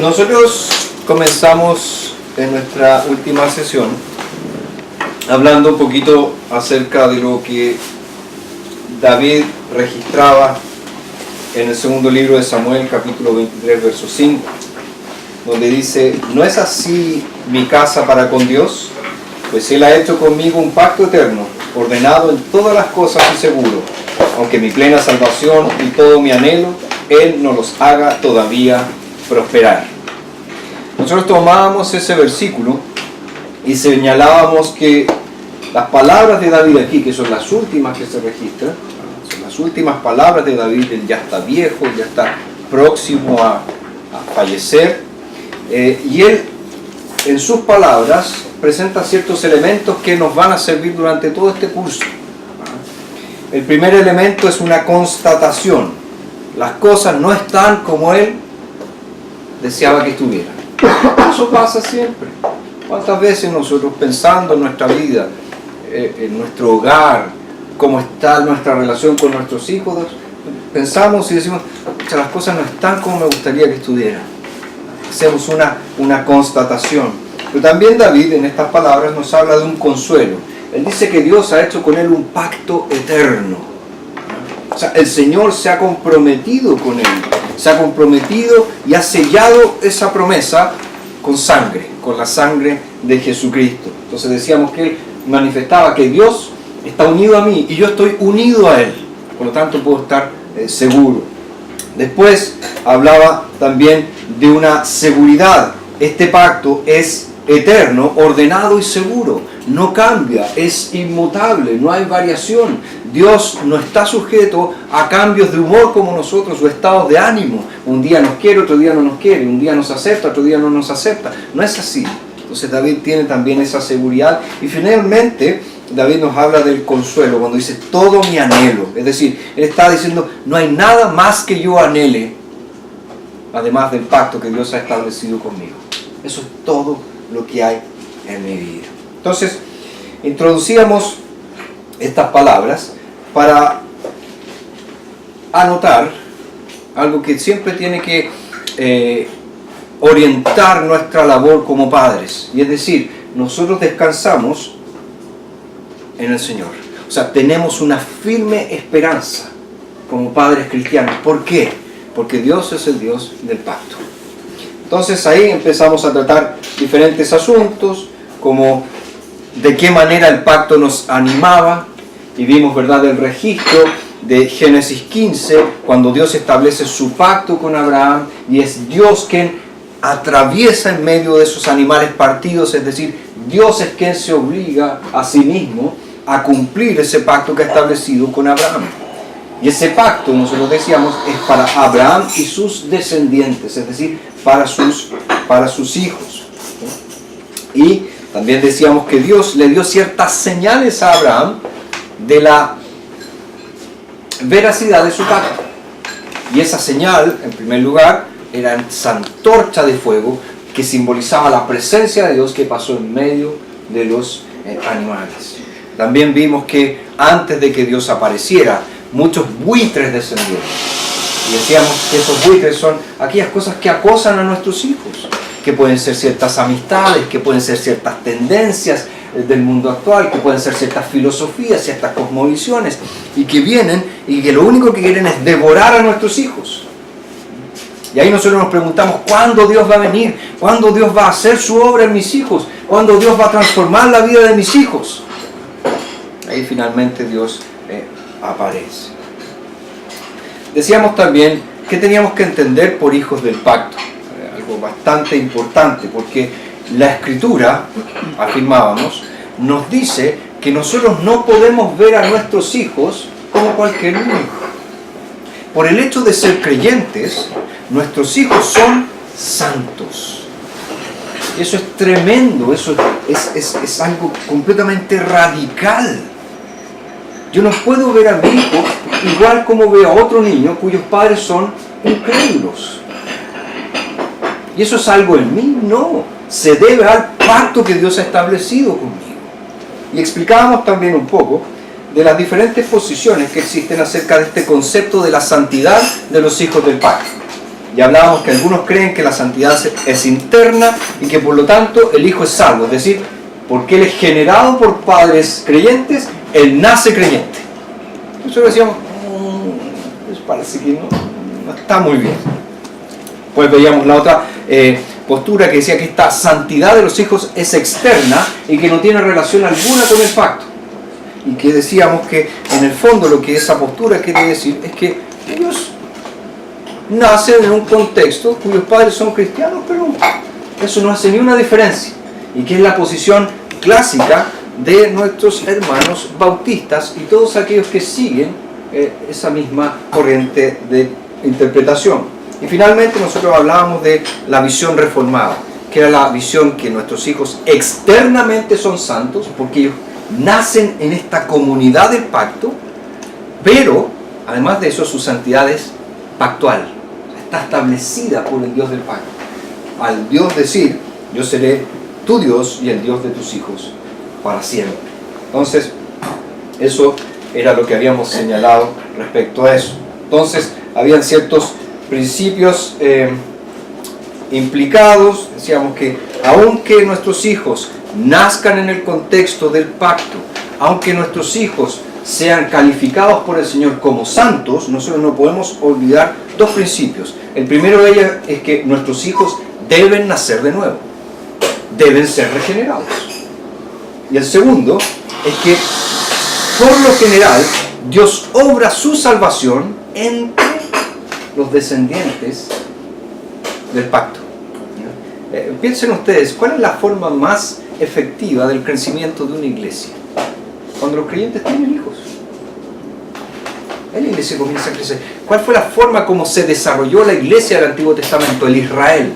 Nosotros comenzamos en nuestra última sesión hablando un poquito acerca de lo que David registraba en el segundo libro de Samuel, capítulo 23, verso 5, donde dice: ¿no es así mi casa para con Dios? Pues Él ha hecho conmigo un pacto eterno, ordenado en todas las cosas y seguro, aunque mi plena salvación y todo mi anhelo, Él no los haga todavía prosperar. Nosotros tomábamos ese versículo y señalábamos que las palabras de David aquí, que son las últimas que se registran, son las últimas palabras de David. Él ya está viejo, ya está próximo a fallecer, y él en sus palabras presenta ciertos elementos que nos van a servir durante todo este curso. El primer elemento es una constatación: las cosas no están como él deseaba que estuvieran. Eso pasa siempre. ¿Cuántas veces nosotros, pensando en nuestra vida, en nuestro hogar, cómo está nuestra relación con nuestros hijos, pensamos y decimos: las cosas no están como me gustaría que estuvieran? Hacemos una constatación. Pero también David en estas palabras nos habla de un consuelo. Él dice que Dios ha hecho con él un pacto eterno. O sea, el Señor se ha comprometido con él, se ha comprometido y ha sellado esa promesa con sangre, con la sangre de Jesucristo. Entonces decíamos que él manifestaba que Dios está unido a mí y yo estoy unido a Él, por lo tanto puedo estar seguro. Después hablaba también de una seguridad. Este pacto es eterno, ordenado y seguro, no cambia, es inmutable, no hay variación. Dios no está sujeto a cambios de humor como nosotros, o estados de ánimo. Un día nos quiere, otro día no nos quiere, un día nos acepta, otro día no nos acepta. No es así. Entonces David tiene también esa seguridad. Y finalmente David nos habla del consuelo cuando dice todo mi anhelo. Es decir, él está diciendo: no hay nada más que yo anhele además del pacto que Dios ha establecido conmigo. Eso es todo lo que hay en mi vida. Entonces introducíamos estas palabras para anotar algo que siempre tiene que orientar nuestra labor como padres, y es decir, nosotros descansamos en el Señor. O sea, tenemos una firme esperanza como padres cristianos. ¿Por qué? Porque Dios es el Dios del pacto. Entonces ahí empezamos a tratar diferentes asuntos, como de qué manera el pacto nos animaba, y vimos, ¿verdad?, el registro de Génesis 15, cuando Dios establece su pacto con Abraham, y es Dios quien atraviesa en medio de esos animales partidos, es decir, Dios es quien se obliga a sí mismo a cumplir ese pacto que ha establecido con Abraham. Y ese pacto, nosotros decíamos, es para Abraham y sus descendientes, es decir, para sus hijos. Y también decíamos que Dios le dio ciertas señales a Abraham de la veracidad de su pacto. Y esa señal, en primer lugar, era esa antorcha de fuego que simbolizaba la presencia de Dios que pasó en medio de los animales. También vimos que antes de que Dios apareciera, muchos buitres descendieron. Y decíamos que esos buitres son aquellas cosas que acosan a nuestros hijos, que pueden ser ciertas amistades, que pueden ser ciertas tendencias del mundo actual, que pueden ser ciertas filosofías, ciertas cosmovisiones, y que vienen y que lo único que quieren es devorar a nuestros hijos. Y ahí nosotros nos preguntamos: ¿cuándo Dios va a venir? ¿Cuándo Dios va a hacer su obra en mis hijos? ¿Cuándo Dios va a transformar la vida de mis hijos? Ahí finalmente Dios aparece. Decíamos también que teníamos que entender por hijos del pacto, algo bastante importante, porque la Escritura, afirmábamos, nos dice que nosotros no podemos ver a nuestros hijos como cualquier niño. Por el hecho de ser creyentes, nuestros hijos son santos. Y eso es tremendo, eso es algo completamente radical. Yo no puedo ver a mi hijo igual como veo a otro niño cuyos padres son incrédulos. ¿Y eso es algo en mí? No. Se debe al pacto que Dios ha establecido conmigo. Y explicábamos también un poco de las diferentes posiciones que existen acerca de este concepto de la santidad de los hijos del pacto. Y hablábamos que algunos creen que la santidad es interna y que por lo tanto el Hijo es salvo. Es decir, porque Él es generado por padres creyentes, Él nace creyente. Nosotros decíamos, pues parece que no está muy bien. Pues veíamos la otra postura que decía que esta santidad de los hijos es externa y que no tiene relación alguna con el pacto. Y que decíamos que en el fondo lo que esa postura quiere decir es que ellos nacen en un contexto cuyos padres son cristianos, pero eso no hace ni una diferencia. Y que es la posición clásica de nuestros hermanos bautistas y todos aquellos que siguen esa misma corriente de interpretación. Y finalmente nosotros hablábamos de la visión reformada, que era la visión que nuestros hijos externamente son santos, porque ellos nacen en esta comunidad del pacto, pero además de eso su santidad es pactual, está establecida por el Dios del pacto. Al Dios decir, yo seré tu Dios y el Dios de tus hijos para siempre. Entonces, eso era lo que habíamos señalado respecto a eso. Entonces, habían ciertos principios implicados. Decíamos que aunque nuestros hijos nazcan en el contexto del pacto, aunque nuestros hijos sean calificados por el Señor como santos, nosotros no podemos olvidar dos principios. El primero de ellos es que nuestros hijos deben nacer de nuevo, deben ser regenerados. Y el segundo es que, por lo general, Dios obra su salvación entre los descendientes del pacto. Piensen ustedes, ¿cuál es la forma más efectiva del crecimiento de una iglesia? Cuando los creyentes tienen hijos. La iglesia comienza a crecer. ¿Cuál fue la forma como se desarrolló la iglesia del Antiguo Testamento, el Israel?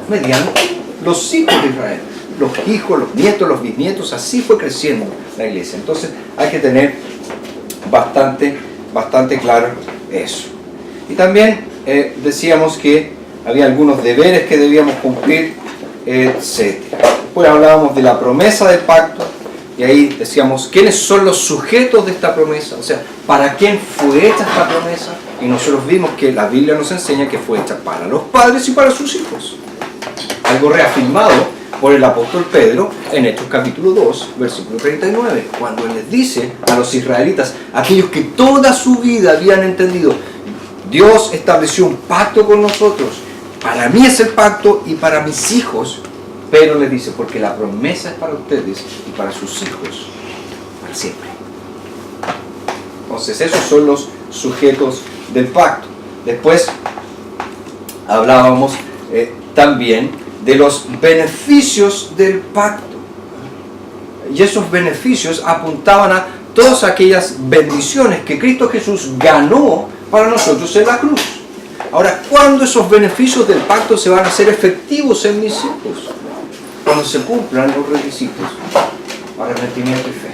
Mediante los hijos de Israel. Los hijos, los nietos, los bisnietos, así fue creciendo la iglesia. Entonces hay que tener bastante claro eso. Y también decíamos que había algunos deberes que debíamos cumplir, etc. Después hablábamos de la promesa del pacto, y ahí decíamos quiénes son los sujetos de esta promesa, o sea, para quién fue hecha esta promesa, y nosotros vimos que la Biblia nos enseña que fue hecha para los padres y para sus hijos. Algo reafirmado por el apóstol Pedro en Hechos capítulo 2, versículo 39, cuando él les dice a los israelitas, aquellos que toda su vida habían entendido, Dios estableció un pacto con nosotros, para mí es el pacto y para mis hijos, pero les dice, porque la promesa es para ustedes y para sus hijos, para siempre. Entonces esos son los sujetos del pacto. Después hablábamos también de los beneficios del pacto. Y esos beneficios apuntaban a todas aquellas bendiciones que Cristo Jesús ganó para nosotros en la cruz. Ahora, ¿cuándo esos beneficios del pacto se van a hacer efectivos en mis hijos? Cuando se cumplan los requisitos para arrepentimiento y fe.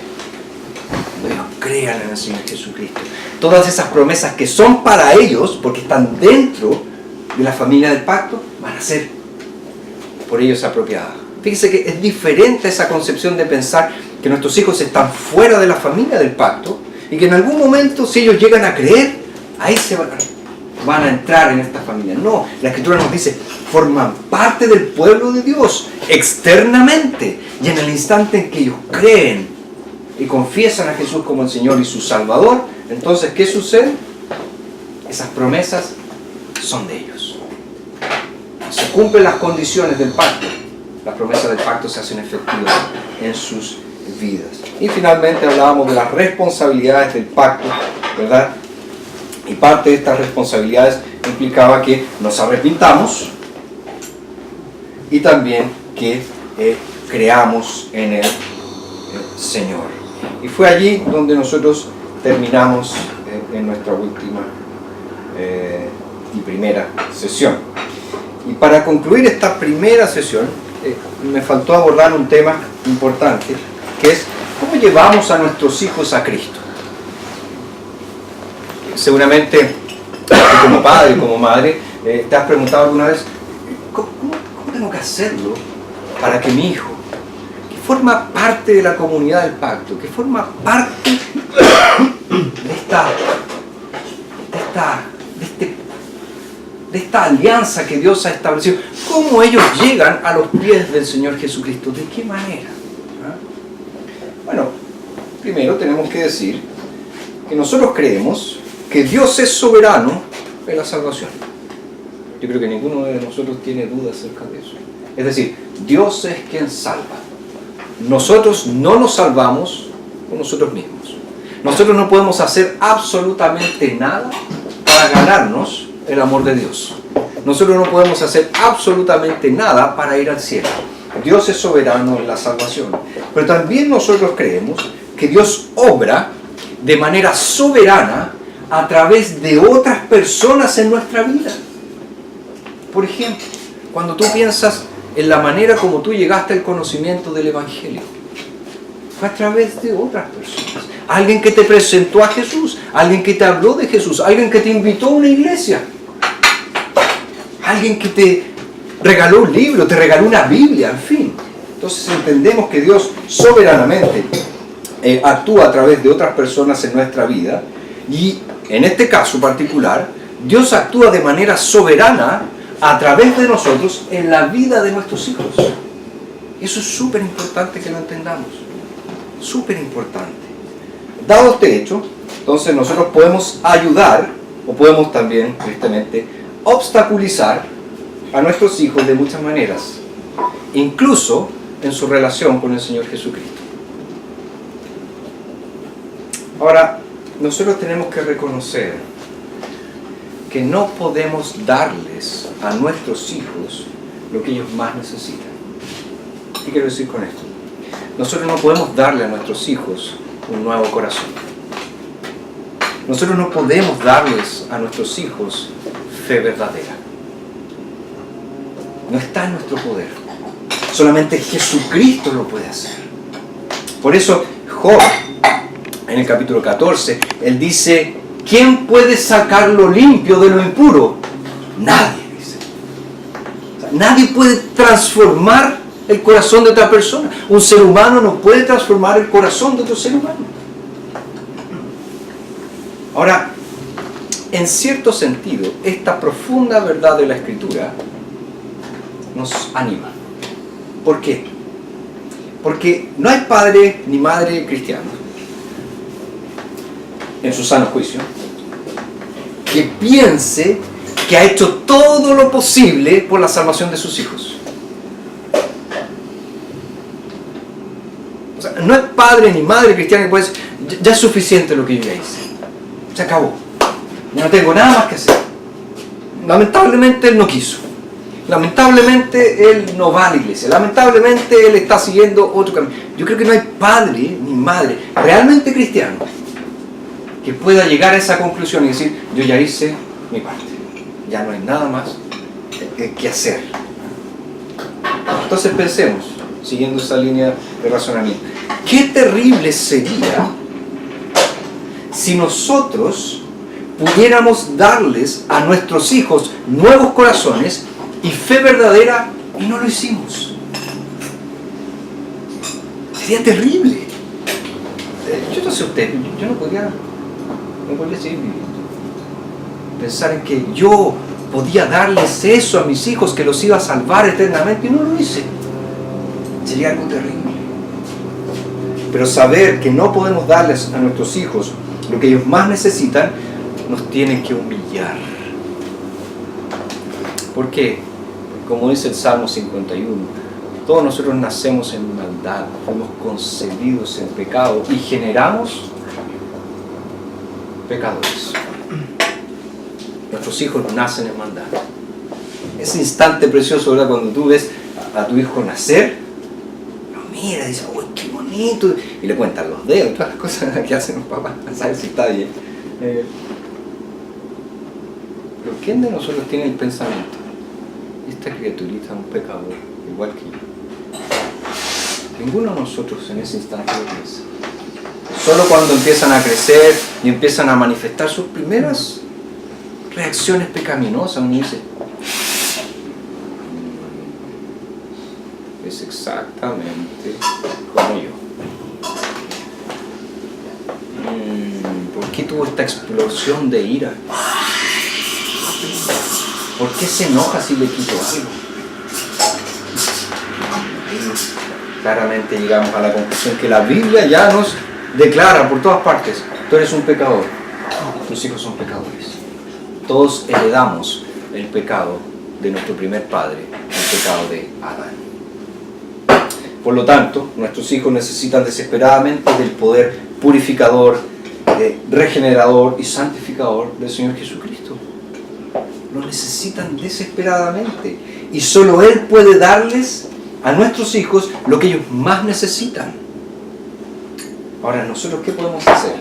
Cuando ellos crean en el Señor Jesucristo. Todas esas promesas que son para ellos, porque están dentro de la familia del pacto, van a ser por ellos apropiadas. Fíjense que es diferente esa concepción de pensar que nuestros hijos están fuera de la familia del pacto y que en algún momento, si ellos llegan a creer, ahí se van a entrar en esta familia. No, la Escritura nos dice, forman parte del pueblo de Dios externamente, y en el instante en que ellos creen y confiesan a Jesús como el Señor y su Salvador, entonces, ¿qué sucede? Esas promesas son de ellos. Se cumplen las condiciones del pacto, las promesas del pacto se hacen efectivas en sus vidas. Y finalmente hablábamos de las responsabilidades del pacto, ¿verdad? Y parte de estas responsabilidades implicaba que nos arrepintamos y también que creamos en el Señor. Y fue allí donde nosotros terminamos en nuestra última y primera sesión. Y para concluir esta primera sesión, me faltó abordar un tema importante, que es cómo llevamos a nuestros hijos a Cristo. Seguramente, como padre, como madre, te has preguntado alguna vez, ¿cómo tengo que hacerlo para que mi hijo, que forma parte de la comunidad del pacto, que forma parte de de esta alianza que Dios ha establecido. ¿Cómo ellos llegan a los pies del Señor Jesucristo? ¿De qué manera? ¿Ah? Bueno, primero tenemos que decir que nosotros creemos que Dios es soberano en la salvación. Yo creo que ninguno de nosotros tiene duda acerca de eso. Es decir, Dios es quien salva. Nosotros no nos salvamos por nosotros mismos. Nosotros no podemos hacer absolutamente nada para ganarnos el amor de Dios. Nosotros no podemos hacer absolutamente nada para ir al cielo. Dios es soberano en la salvación. Pero también nosotros creemos que Dios obra de manera soberana a través de otras personas en nuestra vida. Por ejemplo, cuando tú piensas en la manera como tú llegaste al conocimiento del Evangelio, fue a través de otras personas. Alguien que te presentó a Jesús, alguien que te habló de Jesús, alguien que te invitó a una iglesia, alguien que te regaló un libro, te regaló una Biblia, en fin. Entonces entendemos que Dios soberanamente actúa a través de otras personas en nuestra vida, y en este caso particular, Dios actúa de manera soberana a través de nosotros en la vida de nuestros hijos. Eso es súper importante que lo entendamos. Súper importante. Dado este hecho, entonces nosotros podemos ayudar, o podemos también, tristemente, obstaculizar a nuestros hijos de muchas maneras, incluso en su relación con el Señor Jesucristo. Ahora, nosotros tenemos que reconocer que no podemos darles a nuestros hijos lo que ellos más necesitan. ¿Qué quiero decir con esto? Nosotros no podemos darle a nuestros hijos un nuevo corazón. Nosotros no podemos darles a nuestros hijos fe verdadera. No está en nuestro poder. Solamente Jesucristo lo puede hacer. Por eso Job, en el capítulo 14, él dice: ¿quién puede sacarlo limpio de lo impuro? Nadie, dice. O sea, nadie puede transformar el corazón de otra persona. Un ser humano no puede transformar el corazón de otro ser humano. Ahora, en cierto sentido, esta profunda verdad de la Escritura nos anima. ¿Por qué? Porque no hay padre ni madre cristiano, en su sano juicio, que piense que ha hecho todo lo posible por la salvación de sus hijos. O sea, no hay padre ni madre cristiana que pueda decir: ya es suficiente lo que yo ya hice, se acabó, ya no tengo nada más que hacer. Lamentablemente él no quiso, lamentablemente él no va a la iglesia, lamentablemente él está siguiendo otro camino. Yo creo que no hay padre ni madre realmente cristiano que pueda llegar a esa conclusión y decir: yo ya hice mi parte, ya no hay nada más que hacer. Entonces pensemos, siguiendo esa línea de razonamiento, qué terrible sería si nosotros pudiéramos darles a nuestros hijos nuevos corazones y fe verdadera y no lo hicimos. Sería terrible. Yo no sé usted, yo no podría seguir viviendo. Pensar en que yo podía darles eso a mis hijos, que los iba a salvar eternamente, y no lo hice. Sería algo terrible. Pero saber que no podemos darles a nuestros hijos lo que ellos más necesitan, nos tiene que humillar. ¿Por qué? Como dice el Salmo 51, todos nosotros nacemos en maldad, fuimos concebidos en pecado y generamos pecadores. Nuestros hijos nacen en maldad. Ese instante precioso, ¿verdad? Cuando tú ves a tu hijo nacer, lo mira y dices: ¡uy, qué bonito! Y le cuentan los dedos y todas las cosas que hacen los papás, a saber si está bien. Pero ¿quién de nosotros tiene el pensamiento: esta criaturita es un pecador igual que yo? Ninguno de nosotros en ese instante lo piensa. Solo cuando empiezan a crecer y empiezan a manifestar sus primeras reacciones pecaminosas, uno dice: es exactamente como yo. ¿Por qué tuvo esta explosión de ira? ¿Por qué se enoja si le quito algo? Claramente llegamos a la conclusión que la Biblia ya nos declara por todas partes: tú eres un pecador, tus hijos son pecadores. Todos heredamos el pecado de nuestro primer padre, el pecado de Adán. Por lo tanto, nuestros hijos necesitan desesperadamente del poder purificador, regenerador y santificador del Señor Jesucristo. Lo necesitan desesperadamente. Y solo Él puede darles a nuestros hijos lo que ellos más necesitan. Ahora, ¿nosotros qué podemos hacer?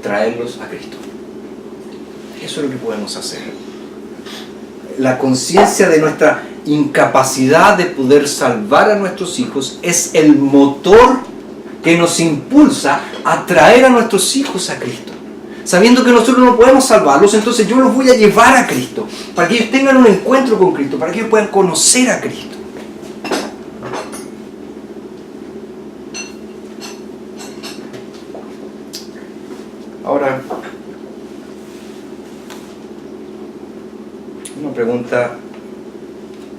Traerlos a Cristo. Eso es lo que podemos hacer. La conciencia de nuestra incapacidad de poder salvar a nuestros hijos es el motor que nos impulsa a traer a nuestros hijos a Cristo. Sabiendo que nosotros no podemos salvarlos, entonces yo los voy a llevar a Cristo, para que ellos tengan un encuentro con Cristo, para que ellos puedan conocer a Cristo. Ahora, una pregunta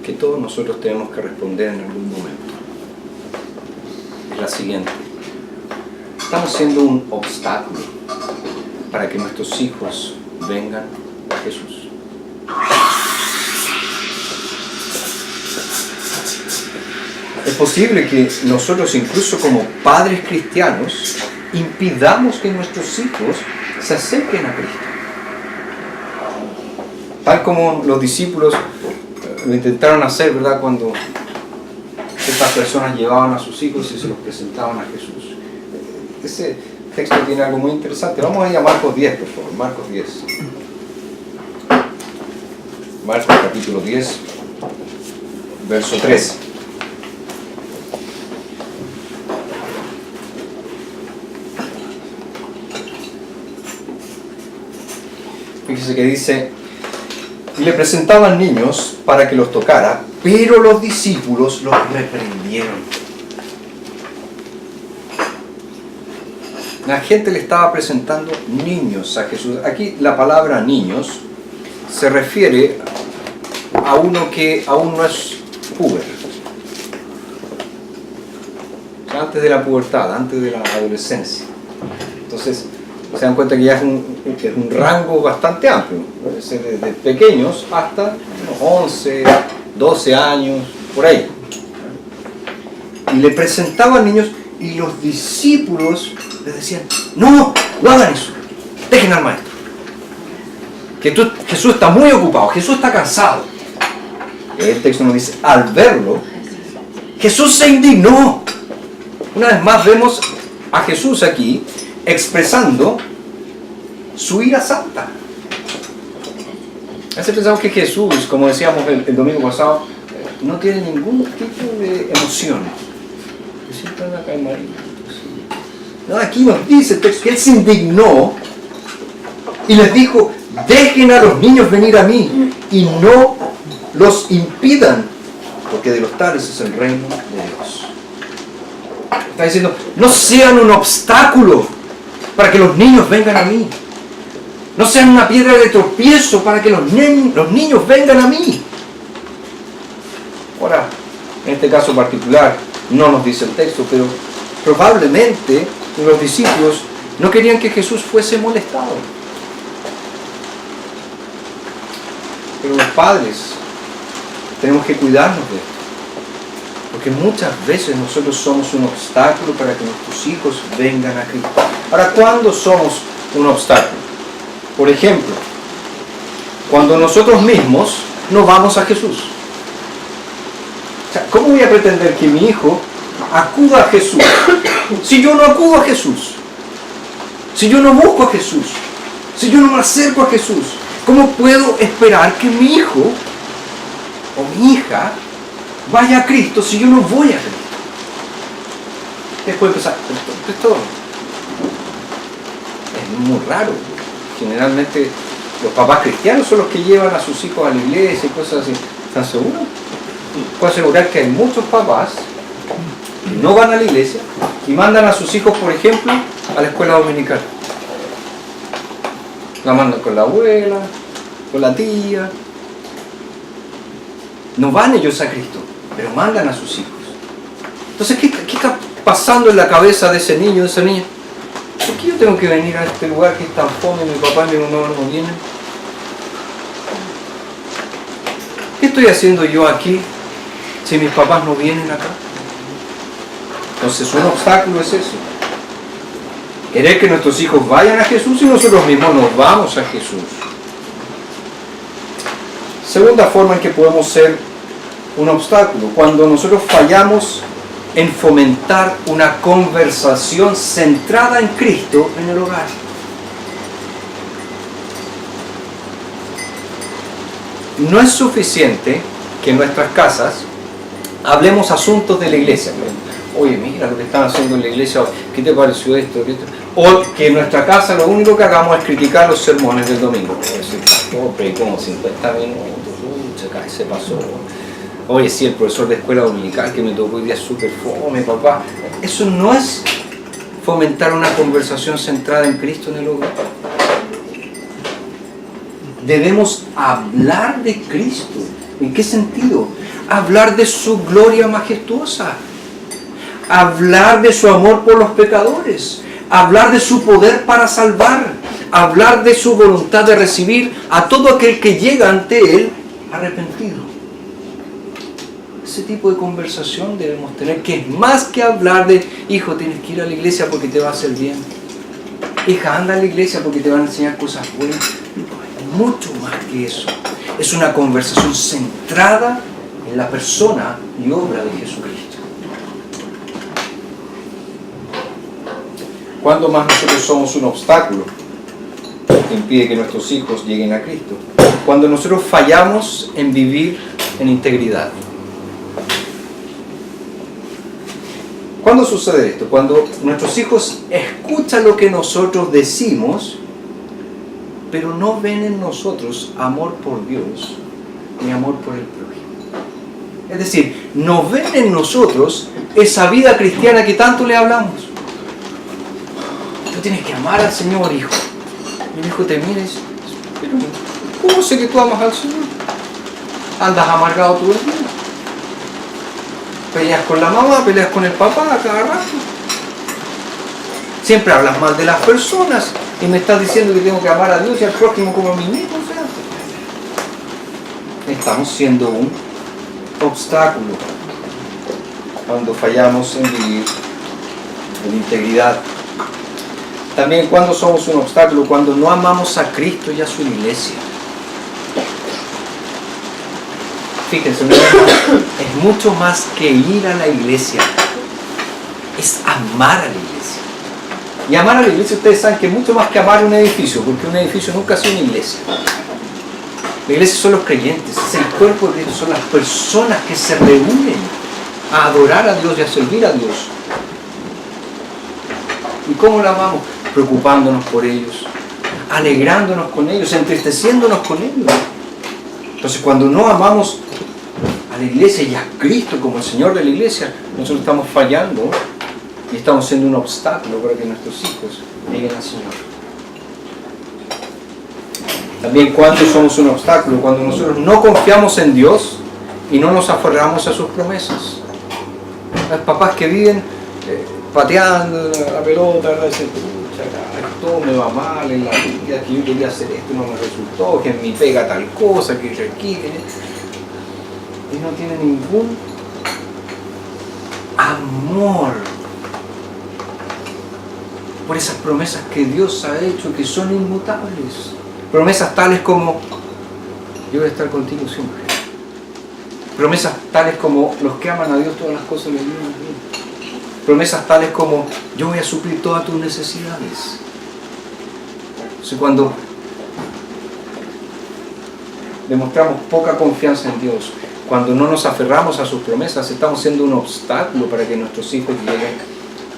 que todos nosotros tenemos que responder en algún momento es la siguiente: ¿estamos siendo un obstáculo para que nuestros hijos vengan a Jesús? Es posible que nosotros, incluso como padres cristianos, impidamos que nuestros hijos se acerquen a Cristo. Tal como los discípulos lo intentaron hacer, ¿verdad? Cuando estas personas llevaban a sus hijos y se los presentaban a Jesús. Ese texto tiene algo muy interesante. Vamos a ir a Marcos 10, por favor. Marcos 10. Marcos capítulo 10, verso 3. Fíjese que dice: y le presentaban niños para que los tocara, pero los discípulos los reprendieron. La gente le estaba presentando niños a Jesús. Aquí la palabra niños se refiere a uno que aún no es puber. Antes de la pubertad, antes de la adolescencia. Entonces, se dan cuenta que ya es un rango bastante amplio. Puede ser desde pequeños hasta unos 11, 12 años, por ahí. Y le presentaban niños y los discípulos les decían: no hagan eso, dejen al maestro. Jesús está muy ocupado, Jesús está cansado. El texto nos dice: al verlo, Jesús se indignó. Una vez más vemos a Jesús aquí expresando su ira santa. A veces pensamos que Jesús, como decíamos el domingo pasado, no tiene ningún tipo de emoción. Siempre anda calmadito. No, aquí nos dice el texto que Él se indignó y les dijo: dejen a los niños venir a mí y no los impidan, porque de los tales es el reino de Dios. Está diciendo: no sean un obstáculo para que los niños vengan a mí. No sean una piedra de tropiezo para que los niños vengan a mí. Ahora, en este caso particular, no nos dice el texto, pero probablemente los discípulos no querían que Jesús fuese molestado. Pero los padres tenemos que cuidarnos de esto. Porque muchas veces nosotros somos un obstáculo para que nuestros hijos vengan a Cristo. Ahora, ¿cuándo somos un obstáculo? Por ejemplo, cuando nosotros mismos no vamos a Jesús. O sea, ¿cómo voy a pretender que mi hijo acuda a Jesús si yo no acudo a Jesús? Si yo no busco a Jesús, si yo no me acerco a Jesús, ¿cómo puedo esperar que mi hijo o mi hija vaya a Cristo si yo no voy a Cristo? Después empezar, esto es muy raro. Generalmente los papás cristianos son los que llevan a sus hijos a la iglesia y cosas así. ¿Están seguros? Puedo asegurar que hay muchos papás que no van a la iglesia y mandan a sus hijos, por ejemplo, a la escuela dominical. La mandan con la abuela, con la tía, No van ellos a Cristo, pero mandan a sus hijos. Entonces, ¿qué está pasando en la cabeza de ese niño, de esa niña? ¿Por qué yo tengo que venir a este lugar que es tan fome, mi papá y mi mamá no vienen? ¿Qué estoy haciendo yo aquí si mis papás no vienen acá? Entonces, un obstáculo es eso. Querer que nuestros hijos vayan a Jesús y nosotros mismos nos vamos a Jesús. Segunda forma en que podemos ser un obstáculo, cuando nosotros fallamos en fomentar una conversación centrada en Cristo en el hogar. No es suficiente que en nuestras casas hablemos asuntos de la iglesia. Oye, mira lo que están haciendo en la iglesia, ¿qué te pareció esto? O que en nuestra casa lo único que hagamos es criticar los sermones del domingo. Predicó como 50 minutos, acá se pasó. Oye, sí, el profesor de escuela dominical que me tocó hoy día es súper fome, papá. Eso no es fomentar una conversación centrada en Cristo en el hogar. Debemos hablar de Cristo. ¿En qué sentido? Hablar de su gloria majestuosa. Hablar de su amor por los pecadores. Hablar de su poder para salvar. Hablar de su voluntad de recibir a todo aquel que llega ante Él arrepentido. Ese tipo de conversación debemos tener, que es más que hablar de, hijo, tienes que ir a la iglesia porque te va a hacer bien. Hija, anda a la iglesia porque te van a enseñar cosas buenas. Mucho más que eso. Es una conversación centrada en la persona y obra de Jesucristo. ¿Cuándo más nosotros somos un obstáculo que impide que nuestros hijos lleguen a Cristo? Cuando nosotros fallamos en vivir en integridad. ¿Cuándo sucede esto? Cuando nuestros hijos escuchan lo que nosotros decimos, pero no ven en nosotros amor por Dios ni amor por el prójimo. Es decir, no ven en nosotros esa vida cristiana que tanto le hablamos. Tú tienes que amar al Señor, hijo. Mi hijo te mira y dice, pero ¿cómo sé que tú amas al Señor? Andas amargado todo el día. Peleas con la mamá, peleas con el papá a cada rato. Siempre hablas mal de las personas y me estás diciendo que tengo que amar a Dios y al prójimo como a mí mismo. O sea, estamos siendo un obstáculo cuando fallamos en vivir en integridad. También cuando somos un obstáculo, cuando no amamos a Cristo y a su iglesia. Fíjense, es mucho más que ir a la iglesia, es amar a la iglesia. Y amar a la iglesia, ustedes saben que es mucho más que amar un edificio, porque un edificio nunca ha sido una iglesia. La iglesia son los creyentes, es el cuerpo de Cristo, son las personas que se reúnen a adorar a Dios y a servir a Dios. ¿Y cómo la amamos? Preocupándonos por ellos, alegrándonos con ellos, entristeciéndonos con ellos. Entonces, cuando no amamos a la iglesia y a Cristo como el Señor de la iglesia, nosotros estamos fallando y estamos siendo un obstáculo para que nuestros hijos lleguen al Señor. También cuando somos un obstáculo, cuando nosotros no confiamos en Dios y no nos aferramos a sus promesas. Los papás que viven pateando la pelota, ¿verdad? Dicen, todo me va mal en la vida, que yo quería hacer esto y no me resultó, que en mi pega tal cosa, que aquí, y no tiene ningún amor por esas promesas que Dios ha hecho, que son inmutables. Promesas tales como, yo voy a estar contigo siempre. Promesas tales como, los que aman a Dios todas las cosas les vienen bien. Promesas tales como, yo voy a suplir todas tus necesidades. Entonces, cuando demostramos poca confianza en Dios, cuando no nos aferramos a sus promesas, estamos siendo un obstáculo para que nuestros hijos lleguen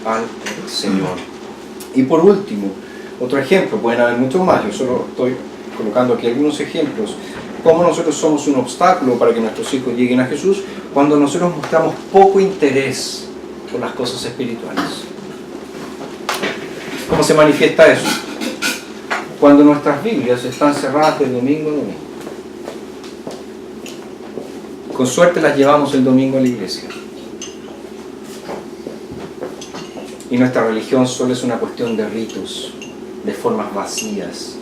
al Señor. Y por último, otro ejemplo, pueden haber muchos más, yo solo estoy colocando aquí algunos ejemplos, cómo nosotros somos un obstáculo para que nuestros hijos lleguen a Jesús, cuando nosotros mostramos poco interés por las cosas espirituales. ¿Cómo se manifiesta eso? Cuando nuestras Biblias están cerradas de domingo a domingo. con suerte las llevamos el domingo a la iglesia. Y nuestra religión solo es una cuestión de ritos, de formas vacías,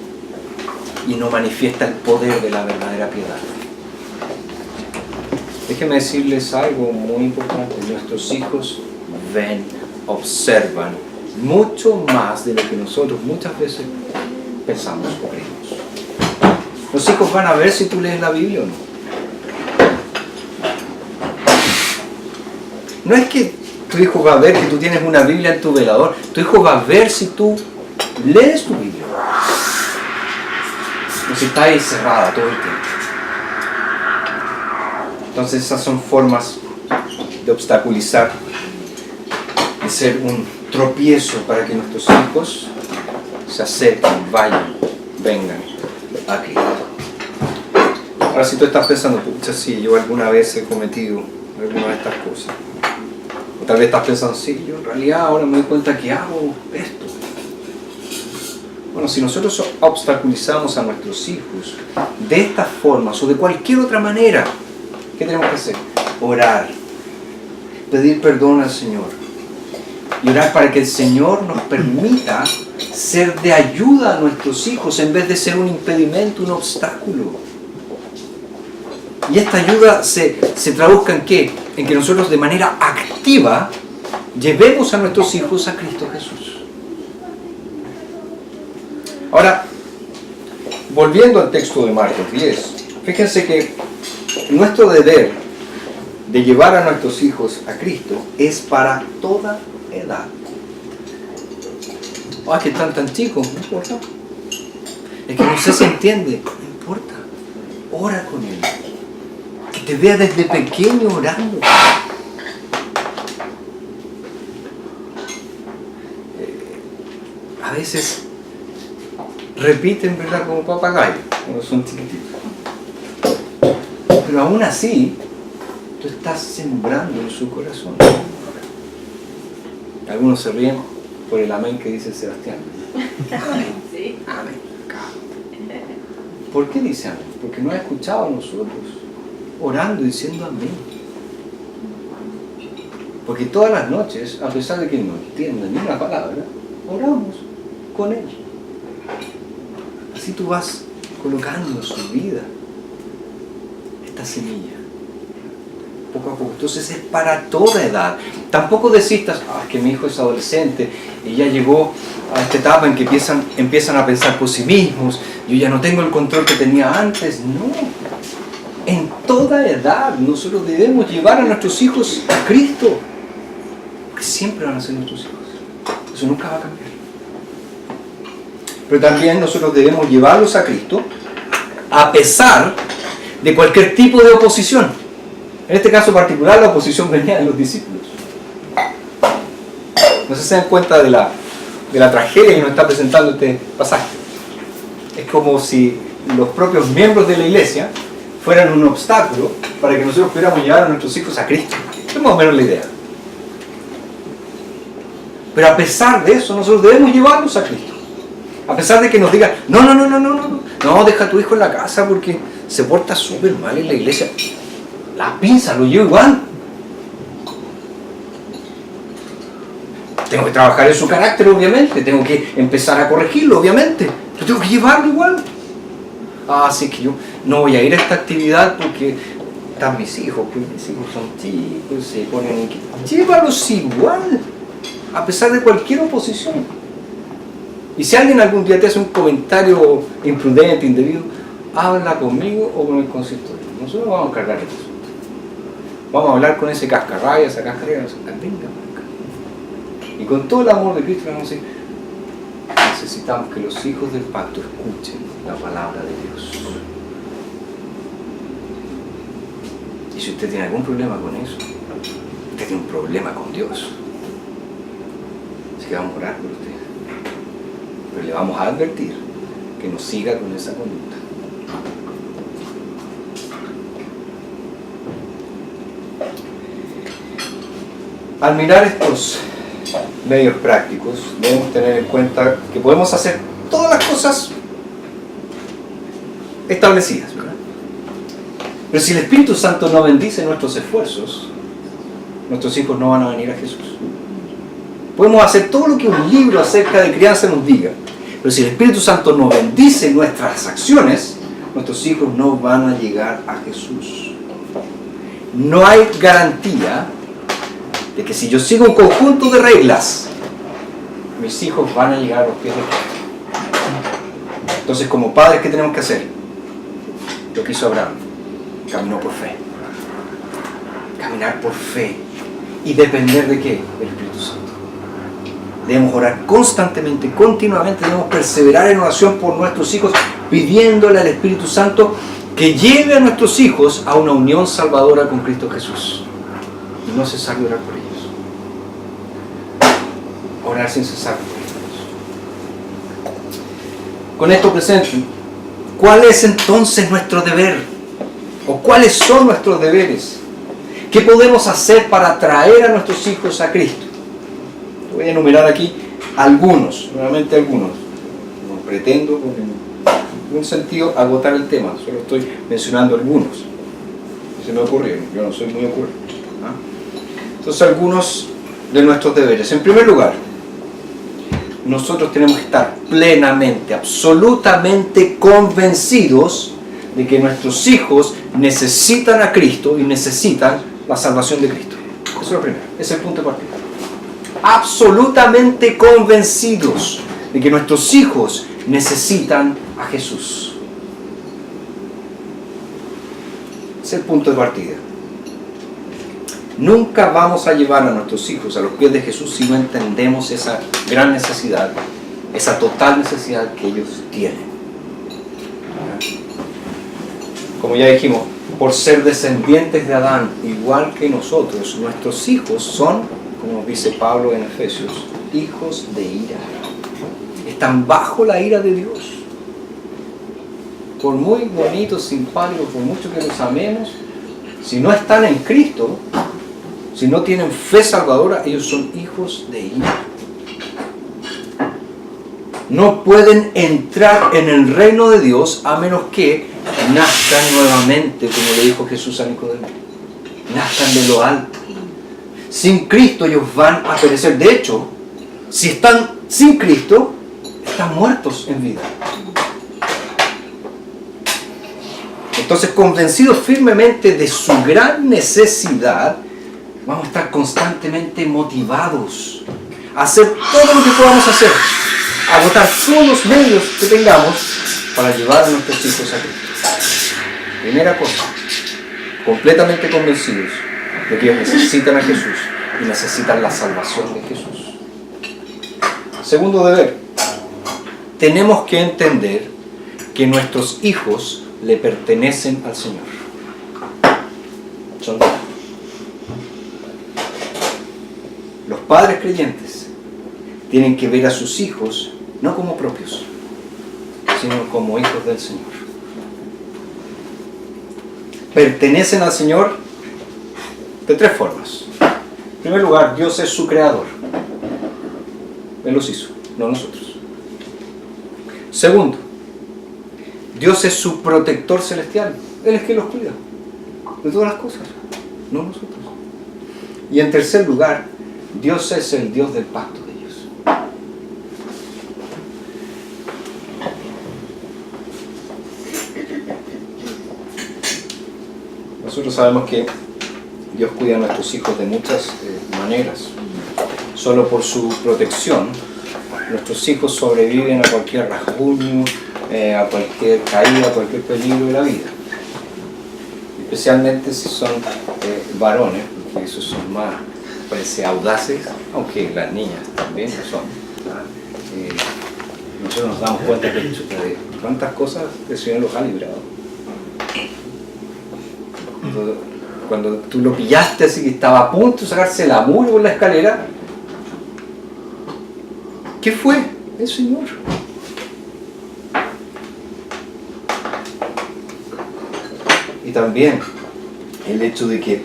y no manifiesta el poder de la verdadera piedad. Déjenme decirles algo muy importante. Nuestros hijos ven, observan mucho más de lo que nosotros muchas veces pensamos o creemos. Los hijos van a ver si tú lees la Biblia o no. No es que tu hijo va a ver que tú tienes una Biblia en tu velador. Tu hijo va a ver si tú lees tu Biblia. O si está ahí cerrada todo el tiempo. Entonces esas son formas de obstaculizar, de ser un tropiezo para que nuestros hijos se acerquen, vayan, vengan a Cristo. Ahora si tú estás pensando, pucha, sí, yo alguna vez he cometido alguna de estas cosas. O tal vez estás pensando, sí, yo en realidad ahora me doy cuenta que hago esto. Bueno, si nosotros obstaculizamos a nuestros hijos de estas formas o de cualquier otra manera, ¿qué tenemos que hacer? Orar, pedir perdón al Señor y orar para que el Señor nos permita ser de ayuda a nuestros hijos en vez de ser un impedimento, un obstáculo. Y esta ayuda se traduzca en ¿qué? En que nosotros de manera activa llevemos a nuestros hijos a Cristo Jesús. Ahora, volviendo al texto de Marcos 10, fíjense que nuestro deber de llevar a nuestros hijos a Cristo es para toda edad. Ah, que están tan chicos, no importa. Es que no sé si entiende, no importa. Ora con él. Que te vea desde pequeño orando. A veces repiten, ¿verdad? Como papagayos, cuando son chiquititos. Pero aún así, tú estás sembrando en su corazón. Algunos se ríen por el amén que dice Sebastián. Amén. Sí. Amén. ¿Por qué dice amén? Porque no ha escuchado a nosotros orando y diciendo amén. Porque todas las noches, a pesar de que no entiendan ni una palabra, oramos con él. Así tú vas colocando en su vida esta semilla, poco a poco. Entonces es para toda edad. Tampoco desistas, que mi hijo es adolescente y ya llegó a esta etapa en que empiezan a pensar por sí mismos, yo ya no tengo el control que tenía antes. No, en toda edad nosotros debemos llevar a nuestros hijos a Cristo, porque siempre van a ser nuestros hijos. Eso nunca va a cambiar. Pero también nosotros debemos llevarlos a Cristo a pesar de cualquier tipo de oposición. En este caso particular, la oposición venía de los discípulos. No sé si se dan cuenta de la tragedia que nos está presentando este pasaje. Es como si los propios miembros de la iglesia fueran un obstáculo para que nosotros pudiéramos llevar a nuestros hijos a Cristo. Esa es más o menos la idea. Pero a pesar de eso, nosotros debemos llevarlos a Cristo. A pesar de que nos digan, no, deja a tu hijo en la casa porque se porta súper mal en la iglesia. La pinza, lo llevo igual. Tengo que trabajar en su carácter, obviamente. Tengo que empezar a corregirlo, obviamente. Yo tengo que llevarlo igual. Así que yo no voy a ir a esta actividad porque están mis hijos, pues mis hijos son chicos, se ponen... Llévalos igual, a pesar de cualquier oposición. Y si alguien algún día te hace un comentario imprudente, indebido, habla conmigo o con el consistorio. Nosotros vamos a encargar de eso. Vamos a hablar con ese cascarrabia, esa cascarrabia, venga. Y con todo el amor de Cristo vamos a decir, necesitamos que los hijos del pacto escuchen la palabra de Dios. Y si usted tiene algún problema con eso, usted tiene un problema con Dios. Así que vamos a orar por usted. Pero le vamos a advertir que no siga con esa conducta. Al mirar estos medios prácticos, debemos tener en cuenta que podemos hacer todas las cosas establecidas, ¿verdad? Pero si el Espíritu Santo no bendice nuestros esfuerzos, nuestros hijos no van a venir a Jesús. Podemos hacer todo lo que un libro acerca de crianza nos diga, pero si el Espíritu Santo no bendice nuestras acciones, nuestros hijos no van a llegar a Jesús. No hay garantía de que si yo sigo un conjunto de reglas, mis hijos van a llegar a los pies de Cristo. Entonces, como padres, ¿qué tenemos que hacer? Lo que hizo Abraham. Caminó por fe. Caminar por fe. ¿Y depender de qué? Del Espíritu Santo. Debemos orar constantemente, continuamente. Debemos perseverar en oración por nuestros hijos, pidiéndole al Espíritu Santo que lleve a nuestros hijos a una unión salvadora con Cristo Jesús. Y no cesar de orar por ellos. Orar sin cesar por ellos. Con esto presente, ¿cuál es entonces nuestro deber? ¿O cuáles son nuestros deberes? ¿Qué podemos hacer para traer a nuestros hijos a Cristo? Voy a enumerar aquí algunos, nuevamente algunos. No pretendo en ningún sentido agotar el tema, solo estoy mencionando algunos. Se me ocurrieron, yo no soy muy ocurrente. Entonces, algunos de nuestros deberes. En primer lugar, nosotros tenemos que estar plenamente, absolutamente convencidos de que nuestros hijos necesitan a Cristo y necesitan la salvación de Cristo. Eso es lo primero, ese es el punto de partida. Absolutamente convencidos de que nuestros hijos necesitan a Jesús. Ese es el punto de partida. Nunca vamos a llevar a nuestros hijos a los pies de Jesús si no entendemos esa gran necesidad, esa total necesidad que ellos tienen. Como ya dijimos, por ser descendientes de Adán, igual que nosotros, nuestros hijos son, como dice Pablo en Efesios, hijos de ira. Están bajo la ira de Dios. Por muy bonitos, simpáticos, por mucho que los amemos, si no están en Cristo, si no tienen fe salvadora, ellos son hijos de ira. No pueden entrar en el reino de Dios a menos que nazcan nuevamente, como le dijo Jesús a Nicodemo. Nazcan de lo alto. Sin Cristo ellos van a perecer. De hecho, si están sin Cristo, están muertos en vida. Entonces, convencidos firmemente de su gran necesidad, vamos a estar constantemente motivados a hacer todo lo que podamos hacer, a agotar todos los medios que tengamos para llevar a nuestros hijos a Cristo. Primera cosa, completamente convencidos de que ellos necesitan a Jesús y necesitan la salvación de Jesús. Segundo deber, tenemos que entender que nuestros hijos le pertenecen al Señor. Son los padres creyentes tienen que ver a sus hijos no como propios, sino como hijos del Señor. Pertenecen al Señor de tres formas. En primer lugar, Dios es su creador. Él los hizo, no nosotros. Segundo, Dios es su protector celestial. Él es quien los cuida de todas las cosas, no nosotros. Y en tercer lugar, Dios es el Dios del pacto de ellos. Nosotros sabemos que Dios cuida a nuestros hijos de muchas maneras. Solo por su protección, nuestros hijos sobreviven a cualquier rasguño, a cualquier caída, a cualquier peligro de la vida. Especialmente si son varones, porque esos son más, parece, audaces, aunque las niñas también lo son. Nosotros nos damos cuenta de cuántas cosas el Señor los ha librado. Cuando tú lo pillaste así que estaba a punto de sacarse la muro por la escalera, ¿qué fue? El Señor. Y también el hecho de que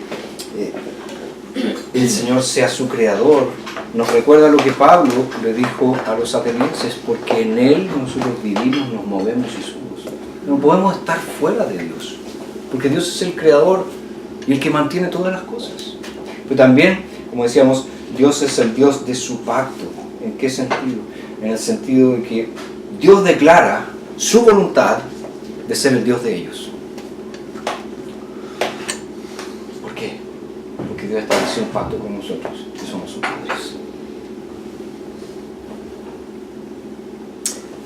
el Señor sea su creador nos recuerda lo que Pablo le dijo a los atenienses, porque en Él nosotros vivimos, nos movemos y somos. No podemos estar fuera de Dios. porque Dios es el creador y el que mantiene todas las cosas. Pero también, como decíamos, Dios es el Dios de su pacto. ¿En qué sentido? En el sentido de que Dios declara su voluntad de ser el Dios de ellos. ¿Por qué? Porque Dios estableció un pacto con nosotros, que somos sus padres.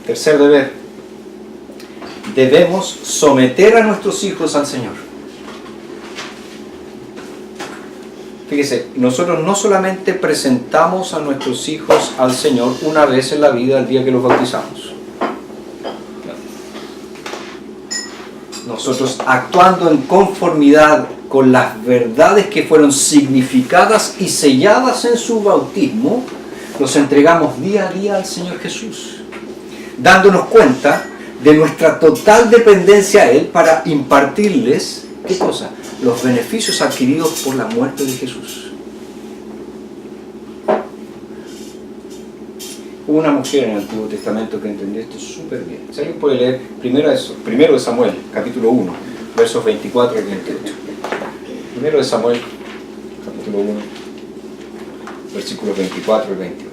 Tercer deber: debemos someter a nuestros hijos al Señor. Fíjese, nosotros no solamente presentamos a nuestros hijos al Señor una vez en la vida, el día que los bautizamos. Nosotros, actuando en conformidad con las verdades que fueron significadas y selladas en su bautismo, los entregamos día a día al Señor Jesús, dándonos cuenta de nuestra total dependencia a Él para impartirles, ¿qué cosa? Los beneficios adquiridos por la muerte de Jesús. Hubo una mujer en el Antiguo Testamento que entendió esto súper bien. Si alguien puede leer primero de Samuel, capítulo 1, versos 24 al 28. Primero de Samuel, capítulo 1, versículos 24 al 28.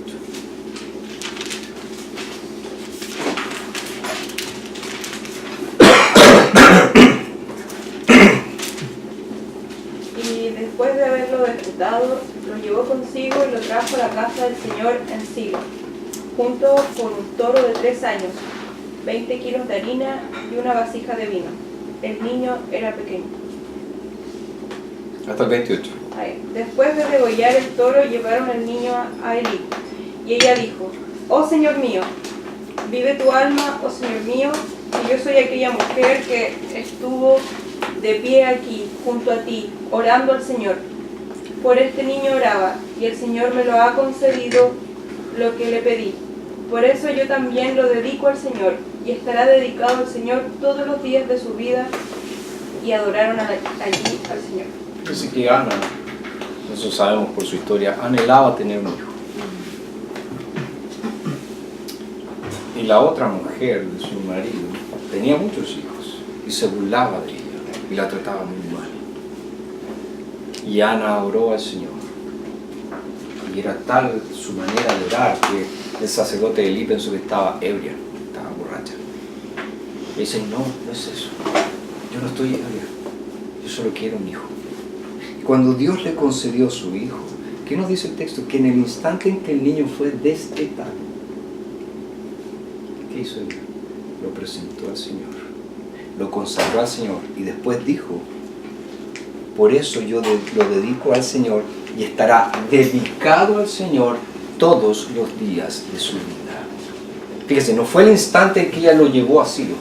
Después de haberlo ejecutado, lo llevó consigo y lo trajo a la casa del Señor en Silo, junto con un toro de 3 años, 20 kilos de harina y una vasija de vino. El niño era pequeño. Hasta el 28. Después de degollar el toro, llevaron el niño a Elí. Y ella dijo: «Oh Señor mío, vive tu alma, oh Señor mío, que yo soy aquella mujer que estuvo de pie aquí, junto a ti, orando al Señor. Por este niño oraba, y el Señor me lo ha concedido lo que le pedí. Por eso yo también lo dedico al Señor, y estará dedicado al Señor todos los días de su vida». Y adoraron allí al Señor. Dice que Ana, eso sabemos por su historia, anhelaba tener un hijo. Y la otra mujer de su marido tenía muchos hijos y se burlaba de ella y la trataba muy mal. Y Ana oró al Señor. Y era tal su manera de orar que el sacerdote Elí pensó que estaba ebria, estaba borracha. Y dice: no es eso. Yo no estoy ebria. Yo solo quiero un hijo. Y cuando Dios le concedió su hijo, ¿qué nos dice el texto? Que en el instante en que el niño fue destetado, ¿qué hizo ella? Lo presentó al Señor, lo consagró al Señor y después dijo: por eso yo lo dedico al Señor y estará dedicado al Señor todos los días de su vida. Fíjese, no fue el instante en que ella lo llevó a Silo.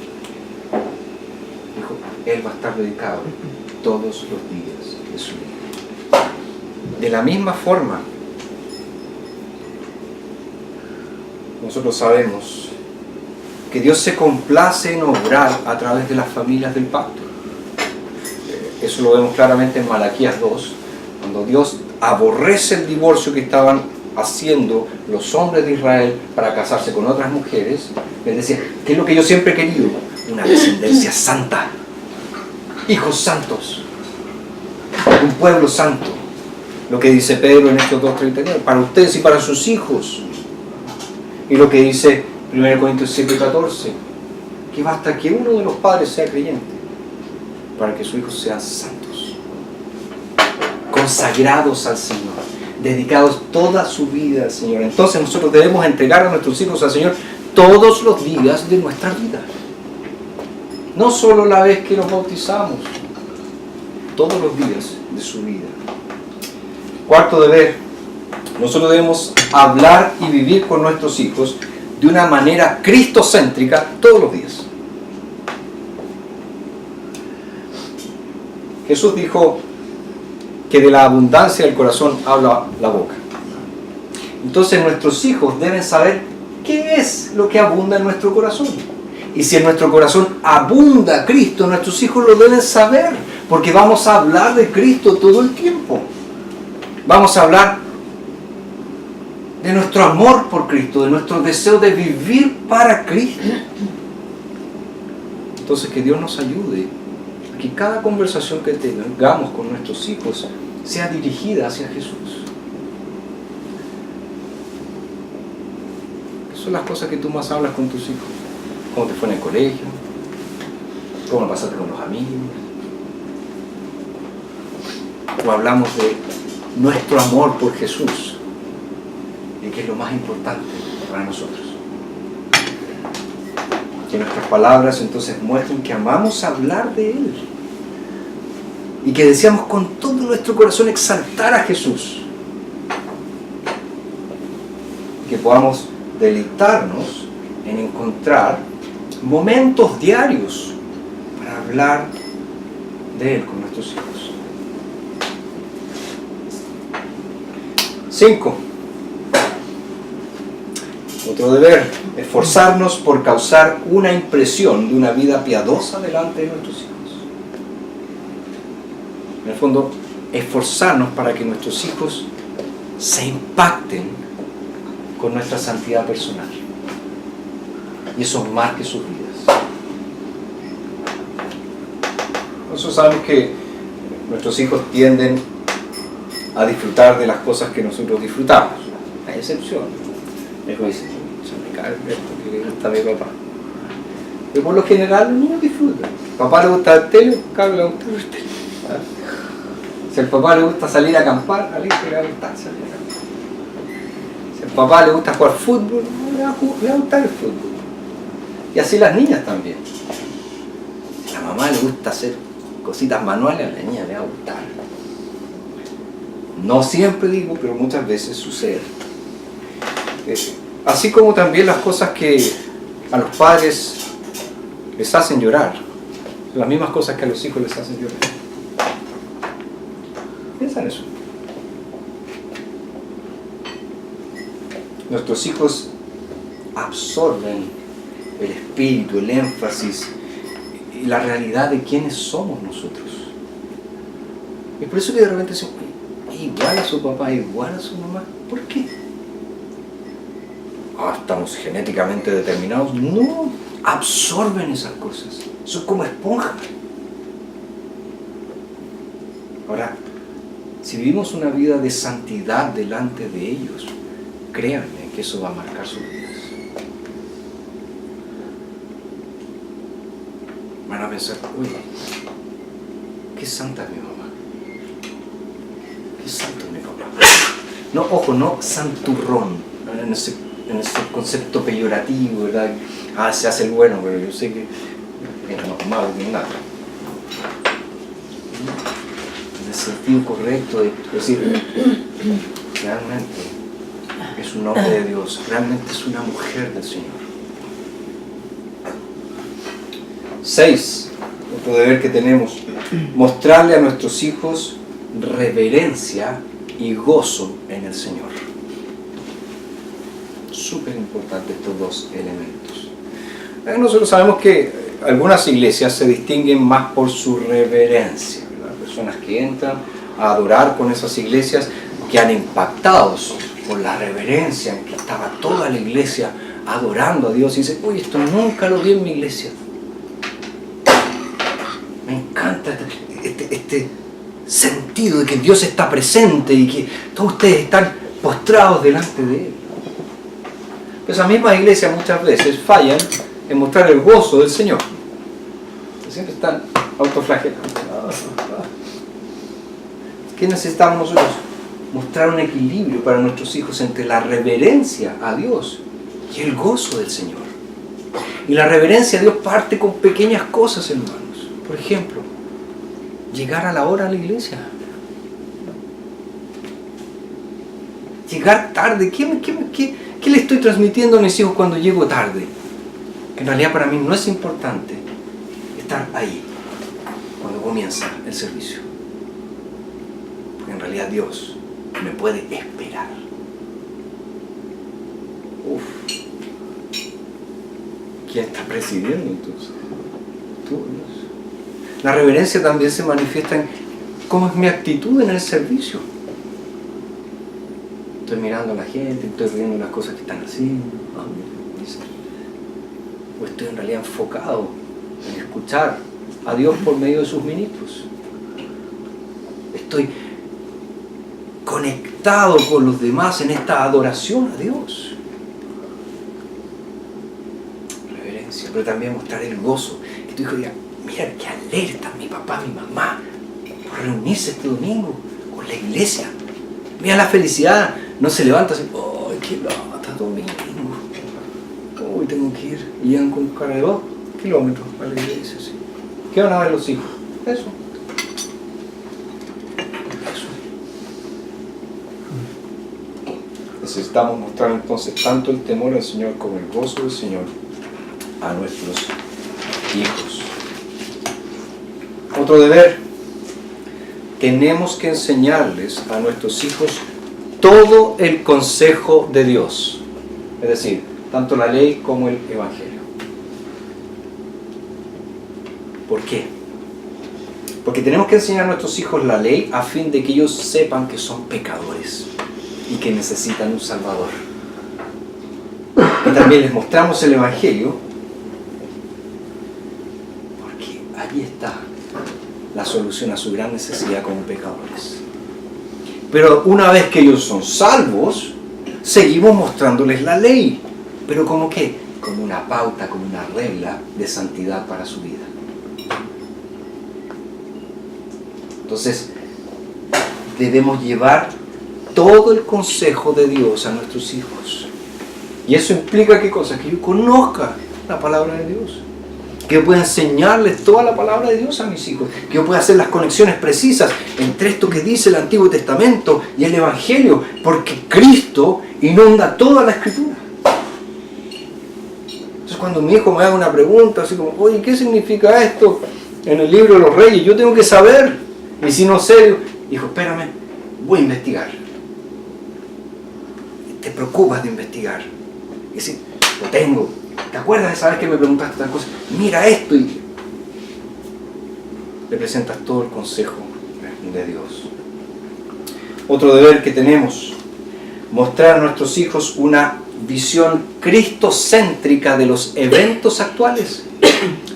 Dijo: Él va a estar dedicado todos los días de su vida. De la misma forma, nosotros sabemos que Dios se complace en obrar a través de las familias del pacto. Eso lo vemos claramente en Malaquías 2, cuando Dios aborrece el divorcio que estaban haciendo los hombres de Israel para casarse con otras mujeres. Les decía: ¿qué es lo que yo siempre he querido? Una descendencia santa, hijos santos, un pueblo santo. Lo que dice Pedro en Hechos 2:39, para ustedes y para sus hijos. Y lo que dice 1 Corintios 7:14, que basta que uno de los padres sea creyente para que sus hijos sean santos, consagrados al Señor, dedicados toda su vida al Señor. Entonces nosotros debemos entregar a nuestros hijos al Señor todos los días de nuestra vida, no solo la vez que los bautizamos, todos los días de su vida. Cuarto deber: nosotros debemos hablar y vivir con nuestros hijos de una manera cristocéntrica todos los días. Jesús dijo que de la abundancia del corazón habla la boca. Entonces nuestros hijos deben saber qué es lo que abunda en nuestro corazón. Y si en nuestro corazón abunda Cristo, nuestros hijos lo deben saber, porque vamos a hablar de Cristo todo el tiempo. Vamos a hablar de nuestro amor por Cristo, de nuestro deseo de vivir para Cristo. Entonces que Dios nos ayude a que cada conversación que tengamos con nuestros hijos sea dirigida hacia Jesús. ¿Qué son las cosas que tú más hablas con tus hijos? ¿Cómo te fue en el colegio? ¿Cómo lo pasaste con los amigos? O hablamos de nuestro amor por Jesús, y que es lo más importante para nosotros. Que nuestras palabras entonces muestren que amamos hablar de Él y que deseamos con todo nuestro corazón exaltar a Jesús, y que podamos deleitarnos en encontrar momentos diarios para hablar de Él con nuestros hijos. 5. Otro deber, esforzarnos por causar una impresión de una vida piadosa delante de nuestros hijos. En el fondo, esforzarnos para que nuestros hijos se impacten con nuestra santidad personal y eso marque sus vidas. Nosotros sabemos que nuestros hijos tienden a disfrutar de las cosas que nosotros disfrutamos. Hay excepciones. Mi hijo dice, se me cae esto que le gusta a mi papá. Pero por lo general los niños disfrutan. Papá le gusta el tele, Carlos le gusta el tele. Si al papá le gusta salir a acampar, al hijo le va a gustar salir a acampar. Si al papá le gusta jugar fútbol, le va a gustar el fútbol. Y así las niñas también. Si a la mamá le gusta hacer cositas manuales, a la niña le va a gustar. No siempre digo, pero muchas veces sucede. Así como también las cosas que a los padres les hacen llorar, son las mismas cosas que a los hijos les hacen llorar. Piensa en eso. Nuestros hijos absorben el espíritu, el énfasis y la realidad de quiénes somos nosotros. Y por eso que de repente decimos, igual a su papá, igual a su mamá. ¿Por qué? ¿Estamos genéticamente determinados? No, absorben esas cosas. Son como esponjas. Ahora, si vivimos una vida de santidad delante de ellos, créanme que eso va a marcar sus vidas. Van a pensar, uy, qué santa es mi mamá. Qué santo es mi papá. No, ojo, no santurrón, en ese concepto peyorativo, ¿verdad? Se hace el bueno, pero yo sé que es más malo que nada. En el sentido correcto de decir, realmente es un hombre de Dios, realmente es una mujer del Señor. 6. Otro deber que tenemos, mostrarle a nuestros hijos reverencia y gozo en el Señor. Súper importante estos dos elementos. Nosotros sabemos que algunas iglesias se distinguen más por su reverencia, ¿verdad? Personas que entran a adorar con esas iglesias quedan impactados por la reverencia en que estaba toda la iglesia adorando a Dios y dicen, uy, esto nunca lo vi en mi iglesia. Me encanta este sentido de que Dios está presente y que todos ustedes están postrados delante de Él. Pues esas mismas iglesias muchas veces fallan en mostrar el gozo del Señor. Siempre están autoflagelando. ¿Qué necesitamos nosotros? Mostrar un equilibrio para nuestros hijos entre la reverencia a Dios y el gozo del Señor. Y la reverencia a Dios parte con pequeñas cosas, hermanos. Por ejemplo, llegar a la hora a la iglesia. Llegar tarde. ¿Qué le estoy transmitiendo a mis hijos cuando llego tarde? Que en realidad para mí no es importante estar ahí cuando comienza el servicio. Porque en realidad Dios me puede esperar. ¿Quién está presidiendo entonces? Tú, Dios. La reverencia también se manifiesta en cómo es mi actitud en el servicio. Estoy mirando a la gente, estoy viendo las cosas que están haciendo. O estoy en realidad enfocado en escuchar a Dios por medio de sus ministros. Estoy conectado con los demás en esta adoración a Dios. Reverencia, pero también mostrar el gozo. Que tu hijo diga, mira qué alegre están mi papá, mi mamá, por reunirse este domingo con la iglesia. Mira la felicidad, no se levanta así, ¡ay, qué lata domingo! Hoy tengo que ir. Y llegan con cara de 2 kilómetros a la iglesia. ¿Sí? ¿Qué van a ver los hijos? Eso. Necesitamos mostrar entonces tanto el temor al Señor como el gozo del Señor a nuestros hijos. Otro deber. Tenemos que enseñarles a nuestros hijos todo el consejo de Dios. Es decir, tanto la ley como el Evangelio. ¿Por qué? Porque tenemos que enseñar a nuestros hijos la ley a fin de que ellos sepan que son pecadores y que necesitan un Salvador. Y también les mostramos el Evangelio porque allí está la solución a su gran necesidad como pecadores. Pero una vez que ellos son salvos, seguimos mostrándoles la ley. ¿Pero como qué? Como una pauta, como una regla de santidad para su vida. Entonces, debemos llevar todo el consejo de Dios a nuestros hijos. Y eso implica ¿qué cosa? Que yo conozca la palabra de Dios. Que yo pueda enseñarles toda la palabra de Dios a mis hijos. Que yo pueda hacer las conexiones precisas entre esto que dice el Antiguo Testamento y el Evangelio. Porque Cristo inunda toda la Escritura. Entonces cuando mi hijo me haga una pregunta así como, oye, ¿qué significa esto en el libro de los Reyes? Yo tengo que saber. Y si no sé, hijo, espérame, voy a investigar. Te preocupas de investigar. Y decir, lo tengo. ¿Te acuerdas de saber que me preguntaste tal cosa? Mira esto y le presentas todo el consejo de Dios. Otro deber que tenemos, mostrar a nuestros hijos una visión cristocéntrica de los eventos actuales,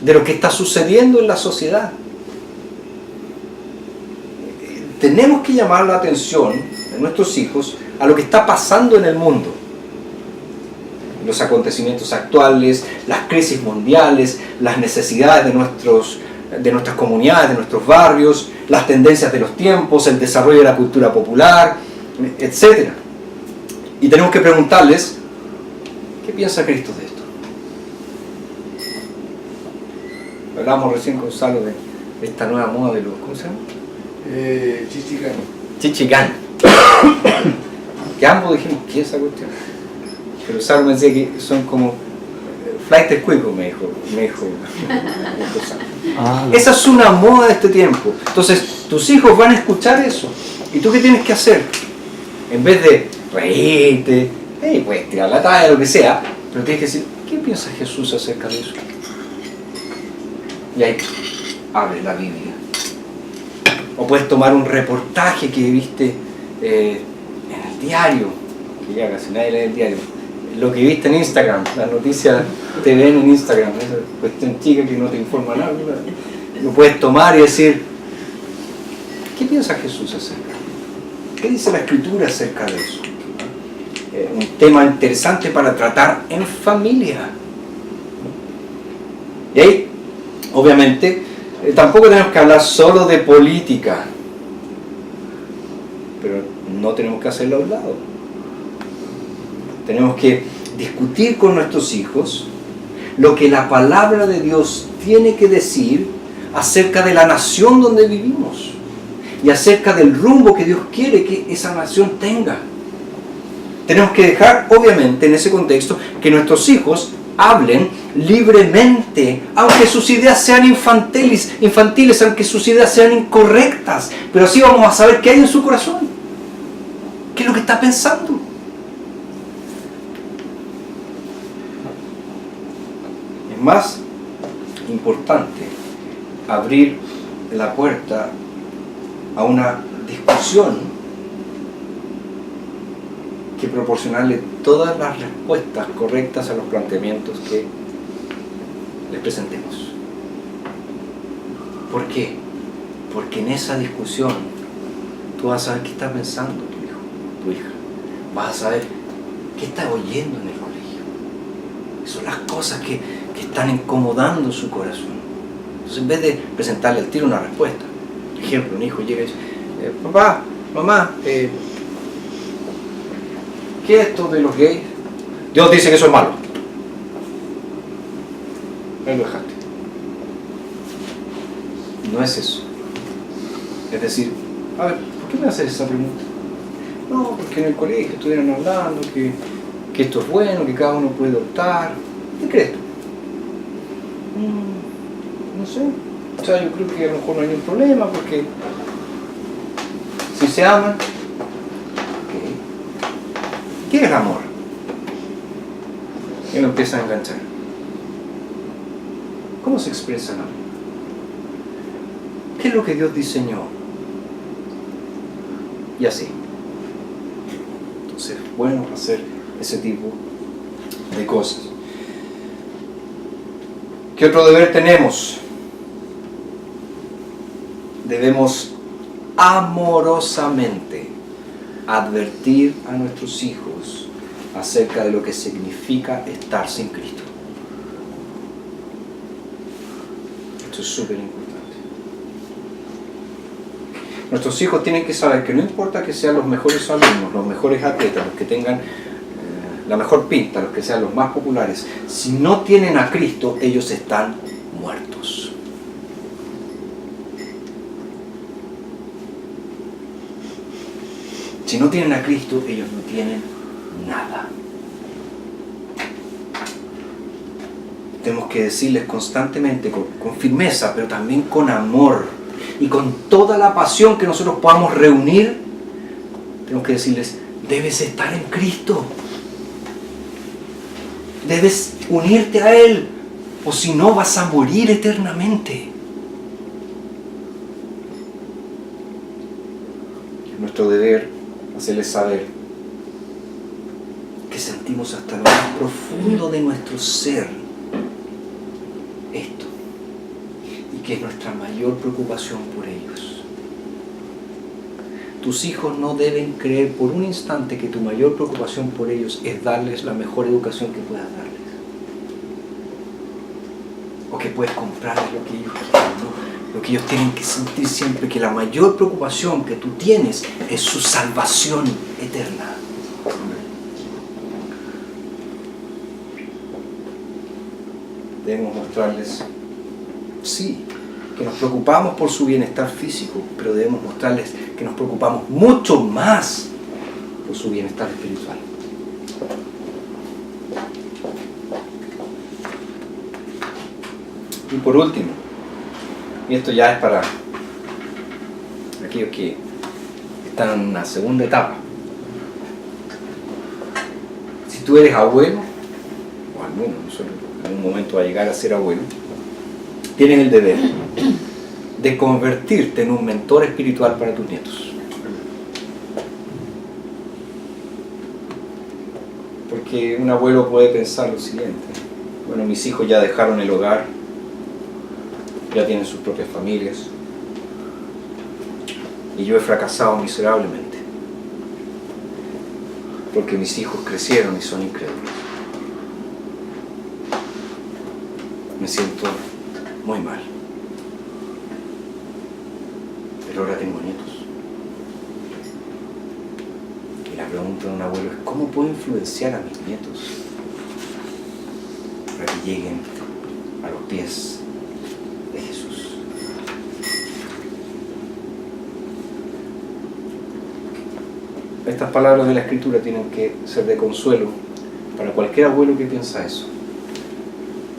de lo que está sucediendo en la sociedad. Tenemos que llamar la atención de nuestros hijos a lo que está pasando en el mundo. Los acontecimientos actuales, las crisis mundiales, las necesidades de nuestras comunidades, de nuestros barrios, las tendencias de los tiempos, el desarrollo de la cultura popular, etc. Y tenemos que preguntarles, ¿qué piensa Cristo de esto? Hablábamos recién con Gonzalo de esta nueva moda de los, ¿cómo se llama? Chichigán. Que ambos dijimos, ¿qué es esa cuestión? Pero Salo me decía que son como flight escuicos, me dijo Salo. Esa es una moda de este tiempo. Entonces, tus hijos van a escuchar eso. ¿Y tú qué tienes que hacer? En vez de reírte, puedes tirar la talla, lo que sea, pero tienes que decir, ¿qué piensa Jesús acerca de eso? Y ahí abre la Biblia. O puedes tomar un reportaje que viste en el diario, que ya casi nadie lee el diario, lo que viste en Instagram, las noticias te ven en Instagram, esa cuestión chica que no te informa nada, lo puedes tomar y decir, ¿qué piensa Jesús acerca? ¿Qué dice la Escritura acerca de eso? Un tema interesante para tratar en familia. Y ahí, obviamente, tampoco tenemos que hablar solo de política, pero no tenemos que hacerlo a un lado. Tenemos que discutir con nuestros hijos lo que la palabra de Dios tiene que decir acerca de la nación donde vivimos y acerca del rumbo que Dios quiere que esa nación tenga. Tenemos que dejar, obviamente, en ese contexto, que nuestros hijos hablen libremente, aunque sus ideas sean infantiles, aunque sus ideas sean incorrectas, pero así vamos a saber qué hay en su corazón, qué es lo que está pensando. Es más importante abrir la puerta a una discusión que proporcionarle todas las respuestas correctas a los planteamientos que les presentemos. ¿Por qué? Porque en esa discusión tú vas a saber qué está pensando tu hijo, tu hija. Vas a saber qué está oyendo en el colegio. Son las cosas que están incomodando su corazón. Entonces, en vez de presentarle al tiro una respuesta, por ejemplo, un hijo llega y dice, papá, mamá, ¿qué es esto de los gays? Dios dice que eso es malo. Ahí lo dejaste. No es eso. Es decir, a ver, ¿por qué me haces esa pregunta? No, porque en el colegio estuvieron hablando que esto es bueno, que cada uno puede optar. ¿Qué crees tú? No sé. O sea, yo creo que a lo mejor no hay ningún problema porque si se aman, ¿qué? ¿Qué es amor? Y lo empieza a enganchar. ¿Cómo se expresa el amor? ¿Qué es lo que Dios diseñó? Y así. Entonces, bueno hacer ese tipo de cosas. ¿Qué otro deber tenemos? Debemos amorosamente advertir a nuestros hijos acerca de lo que significa estar sin Cristo. Esto es súper importante. Nuestros hijos tienen que saber que no importa que sean los mejores alumnos, los mejores atletas, los que tengan la mejor pinta, los que sean los más populares, si no tienen a Cristo, ellos están muertos. Si no tienen a Cristo, ellos no tienen nada. Tenemos que decirles constantemente, con firmeza, pero también con amor y con toda la pasión que nosotros podamos reunir, tenemos que decirles, debes estar en Cristo. Debes unirte a Él, o si no vas a morir eternamente. Es nuestro deber hacerles saber que sentimos hasta lo más profundo de nuestro ser esto, y que es nuestra mayor preocupación por ellos. Tus hijos no deben creer por un instante que tu mayor preocupación por ellos es darles la mejor educación que puedas darles, o que puedes comprarles lo que ellos quieren, ¿no? Lo que ellos tienen que sentir siempre, que la mayor preocupación que tú tienes es su salvación eterna. Debemos mostrarles, sí, que nos preocupamos por su bienestar físico, pero debemos mostrarles que nos preocupamos mucho más por su bienestar espiritual. Y por último, y esto ya es para aquellos que están en una segunda etapa, si tú eres abuelo, o alguno, nosotros en un momento va a llegar a ser abuelo, tienes el deber de convertirte en un mentor espiritual para tus nietos. Porque un abuelo puede pensar lo siguiente: bueno, mis hijos ya dejaron el hogar, ya tienen sus propias familias, y yo he fracasado miserablemente porque mis hijos crecieron y son incrédulos. Me siento muy mal, pero ahora tengo nietos, y la pregunta de un abuelo es: ¿cómo puedo influenciar a mis nietos para que lleguen a los pies de Jesús? Estas palabras de la Escritura tienen que ser de consuelo para cualquier abuelo que piensa eso.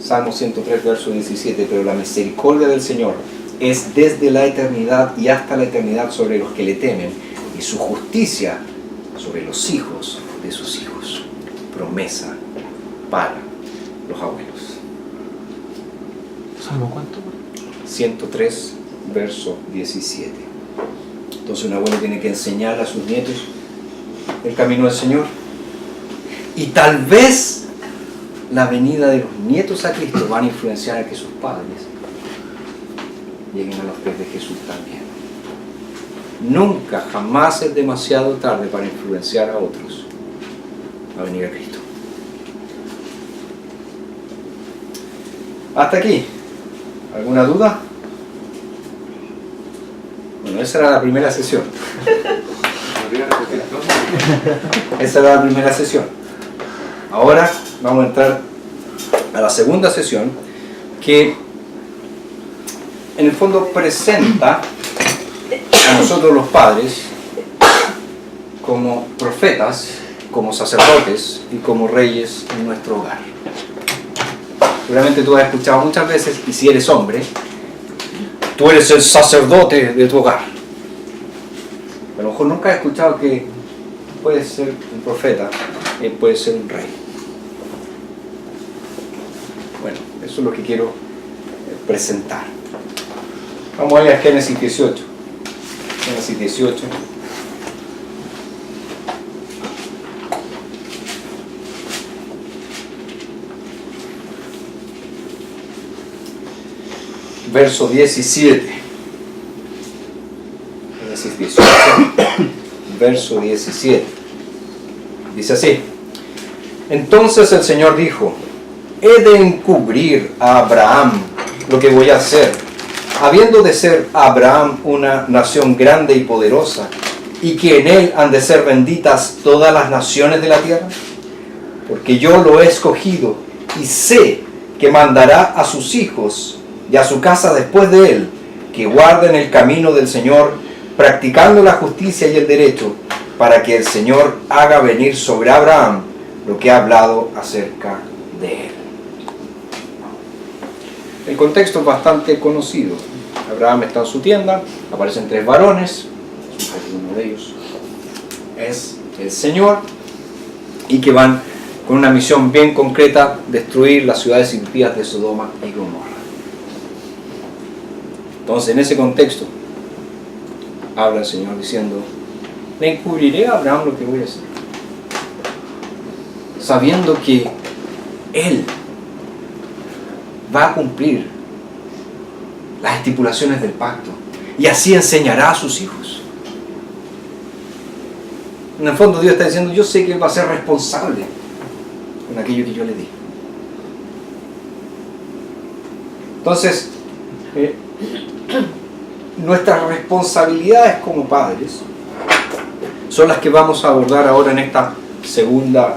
Salmo 103, verso 17: pero la misericordia del Señor es desde la eternidad y hasta la eternidad sobre los que le temen, y su justicia sobre los hijos de sus hijos. Promesa para los abuelos. ¿Salmo cuánto? 103, verso 17. Entonces un abuelo tiene que enseñar a sus nietos el camino del Señor, y tal vez la venida de los nietos a Cristo van a influenciar a que sus padres lleguen a los pies de Jesús también. Nunca, jamás es demasiado tarde para influenciar a otros a venir a Cristo. Hasta aquí. ¿Alguna duda? Bueno, esa era la primera sesión. Esa era la primera sesión. Ahora vamos a entrar a la segunda sesión, que en el fondo presenta a nosotros los padres como profetas, como sacerdotes y como reyes en nuestro hogar. Seguramente tú has escuchado muchas veces, y si eres hombre, tú eres el sacerdote de tu hogar. A lo mejor nunca has escuchado que puedes ser un profeta, puedes ser un rey. Bueno, eso es lo que quiero presentar. Vamos a ir a Génesis 18. Génesis 18. Verso 17. Génesis 18, verso 17. Dice así: entonces el Señor dijo: he de encubrir a Abraham lo que voy a hacer, habiendo de ser Abraham una nación grande y poderosa, y que en él han de ser benditas todas las naciones de la tierra, porque yo lo he escogido y sé que mandará a sus hijos y a su casa después de él, que guarden el camino del Señor, practicando la justicia y el derecho, para que el Señor haga venir sobre Abraham lo que ha hablado acerca de él. El contexto es bastante conocido. Abraham está en su tienda, aparecen tres varones, uno de ellos es el Señor, y que van con una misión bien concreta: destruir las ciudades impías de Sodoma y Gomorra. Entonces, en ese contexto, habla el Señor diciendo: le encubriré a Abraham lo que voy a hacer, sabiendo que él va a cumplir las estipulaciones del pacto, y así enseñará a sus hijos. En el fondo, Dios está diciendo: yo sé que él va a ser responsable con aquello que yo le di. Entonces, nuestras responsabilidades como padres son las que vamos a abordar ahora en esta segunda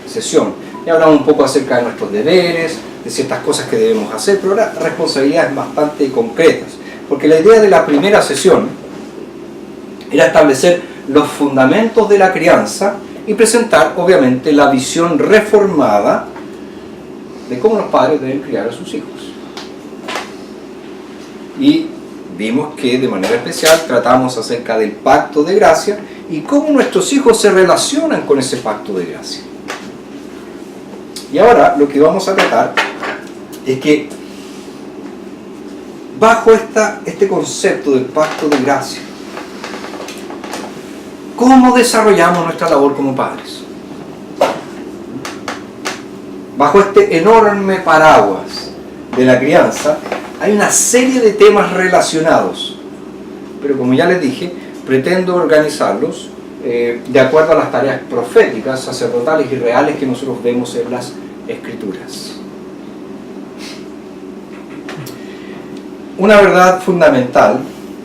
sesión. Ya hablamos un poco acerca de nuestros deberes, de ciertas cosas que debemos hacer, pero ahora responsabilidades bastante concretas, porque la idea de la primera sesión era establecer los fundamentos de la crianza y presentar, obviamente, la visión reformada de cómo los padres deben criar a sus hijos. Y vimos que de manera especial tratamos acerca del pacto de gracia y cómo nuestros hijos se relacionan con ese pacto de gracia. Y ahora lo que vamos a tratar es que bajo este concepto del pacto de gracia, ¿cómo desarrollamos nuestra labor como padres? Bajo este enorme paraguas de la crianza hay una serie de temas relacionados, pero como ya les dije, pretendo organizarlos de acuerdo a las tareas proféticas, sacerdotales y reales que nosotros vemos en las Escrituras. Una verdad fundamental,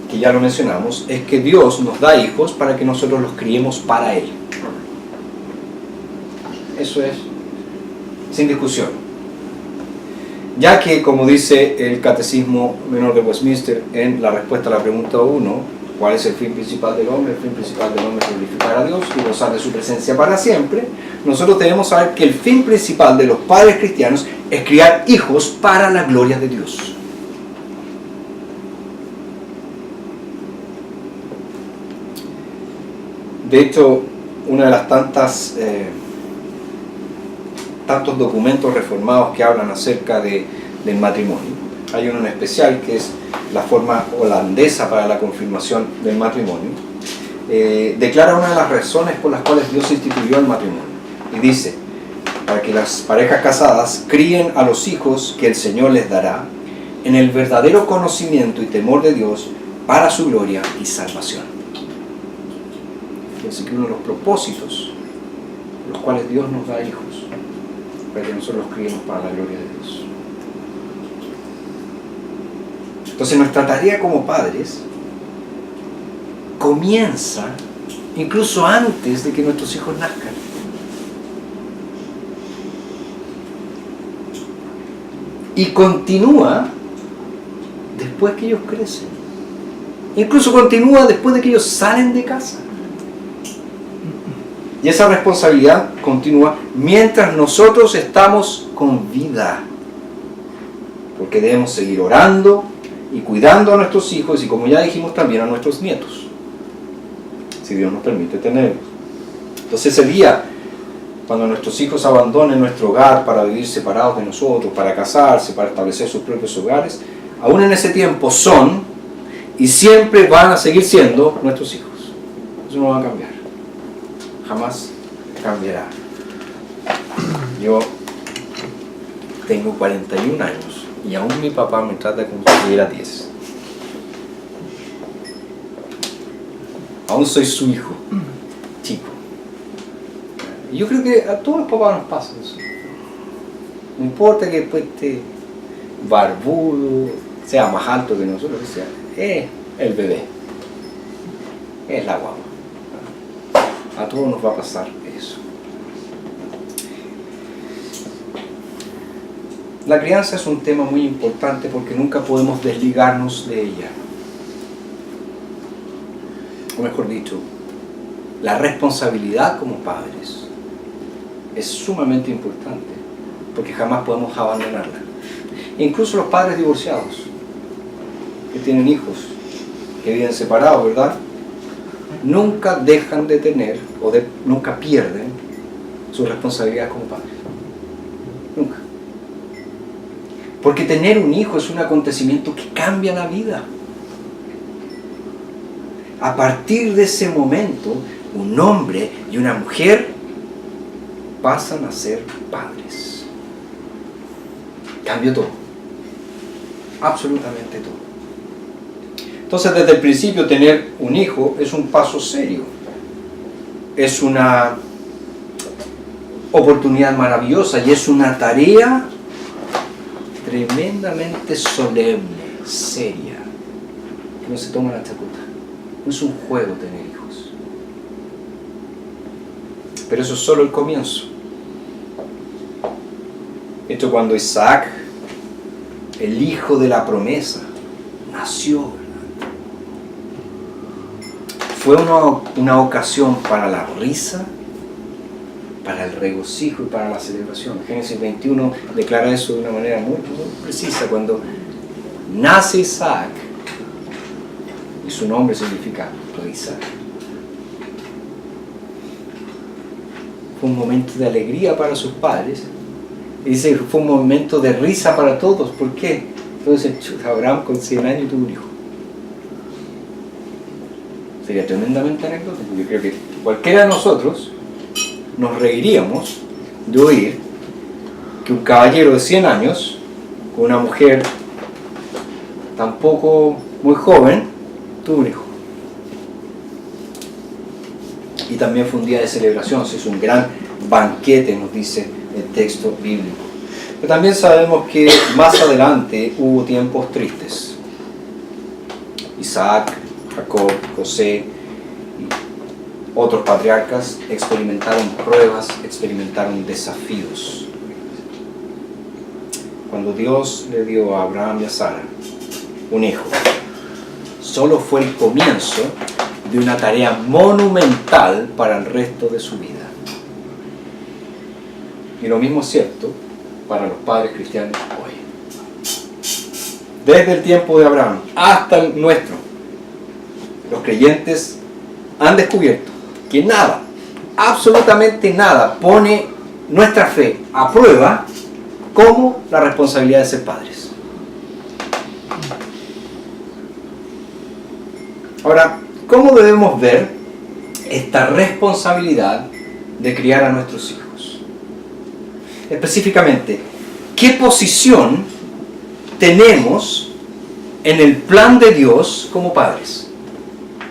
que ya lo mencionamos, es que Dios nos da hijos para que nosotros los criemos para Él. Eso es sin discusión. Ya que, como dice el Catecismo Menor de Westminster en la respuesta a la pregunta 1, ¿cuál es el fin principal del hombre? El fin principal del hombre es glorificar a Dios y gozar de su presencia para siempre. Nosotros debemos saber que el fin principal de los padres cristianos es criar hijos para la gloria de Dios. De hecho, una de las tantos documentos reformados que hablan acerca del matrimonio, hay uno en especial que es la forma holandesa para la confirmación del matrimonio, declara una de las razones por las cuales Dios instituyó el matrimonio, y dice: para que las parejas casadas críen a los hijos que el Señor les dará, en el verdadero conocimiento y temor de Dios para su gloria y salvación. Así que uno de los propósitos por los cuales Dios nos da hijos, para que nosotros los criemos para la gloria de Dios. Entonces nuestra tarea como padres comienza incluso antes de que nuestros hijos nazcan. Y continúa después que ellos crecen. Incluso continúa después de que ellos salen de casa. Y esa responsabilidad continúa mientras nosotros estamos con vida. Porque debemos seguir orando y cuidando a nuestros hijos y, como ya dijimos, también a nuestros nietos, si Dios nos permite tenerlos. Entonces ese día, cuando nuestros hijos abandonen nuestro hogar para vivir separados de nosotros, para casarse, para establecer sus propios hogares, aún en ese tiempo son y siempre van a seguir siendo nuestros hijos. Eso no va a cambiar. Jamás cambiará. Yo tengo 41 años y aún mi papá me trata como si tuviera 10. Aún soy su hijo, chico. Y yo creo que a todos los papás nos pasa eso. No importa que después esté barbudo, sea más alto que nosotros, que sea, es el bebé, es la guagua. A todos nos va a pasar eso. La crianza es un tema muy importante porque nunca podemos desligarnos de ella. O mejor dicho, la responsabilidad como padres es sumamente importante porque jamás podemos abandonarla. Incluso los padres divorciados que tienen hijos, que viven separados, ¿verdad? Nunca dejan de tener nunca pierden su responsabilidad como padres. Nunca. Porque tener un hijo es un acontecimiento que cambia la vida. A partir de ese momento, un hombre y una mujer pasan a ser padres. Cambió todo. Absolutamente todo. Entonces, desde el principio, tener un hijo es un paso serio. Es una oportunidad maravillosa y es una tarea tremendamente solemne, seria, que no se toma la chacota. No es un juego tener hijos. Pero eso es solo el comienzo. Esto cuando Isaac, el hijo de la promesa, nació, fue una ocasión para la risa, para el regocijo y para la celebración. Génesis 21 declara eso de una manera muy precisa. Cuando nace Isaac, y su nombre significa risa, fue un momento de alegría para sus padres. Y dice que fue un momento de risa para todos. ¿Por qué? Entonces Abraham con 100 años tuvo un hijo. Sería tremendamente anecdótico. Yo creo que cualquiera de nosotros nos reiríamos de oír que un caballero de 100 años con una mujer tampoco muy joven tuvo un hijo. Y también fue un día de celebración, se hizo un gran banquete, nos dice el texto bíblico. Pero también sabemos que más adelante hubo tiempos tristes. Isaac, Jacob, José y otros patriarcas experimentaron pruebas, experimentaron desafíos. Cuando Dios le dio a Abraham y a Sara un hijo, solo fue el comienzo de una tarea monumental para el resto de su vida. Y lo mismo es cierto para los padres cristianos hoy. Desde el tiempo de Abraham hasta el nuestro, los creyentes han descubierto que nada, absolutamente nada, pone nuestra fe a prueba como la responsabilidad de ser padres. Ahora, ¿cómo debemos ver esta responsabilidad de criar a nuestros hijos? Específicamente, ¿qué posición tenemos en el plan de Dios como padres?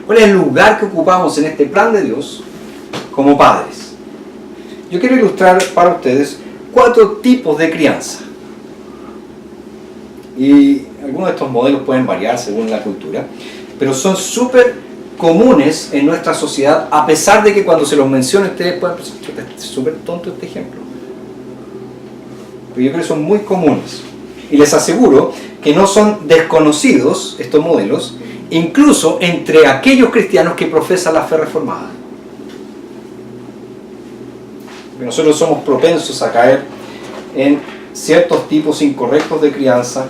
¿Cuál es el lugar que ocupamos en este plan de Dios como padres? Yo quiero ilustrar para ustedes 4 tipos de crianza. Y algunos de estos modelos pueden variar según la cultura, pero son súper comunes en nuestra sociedad, a pesar de que cuando se los mencione ustedes pueden pensar, es súper tonto este ejemplo. Pero yo creo que son muy comunes. Y les aseguro que no son desconocidos estos modelos, incluso entre aquellos cristianos que profesan la fe reformada. Porque nosotros somos propensos a caer en ciertos tipos incorrectos de crianza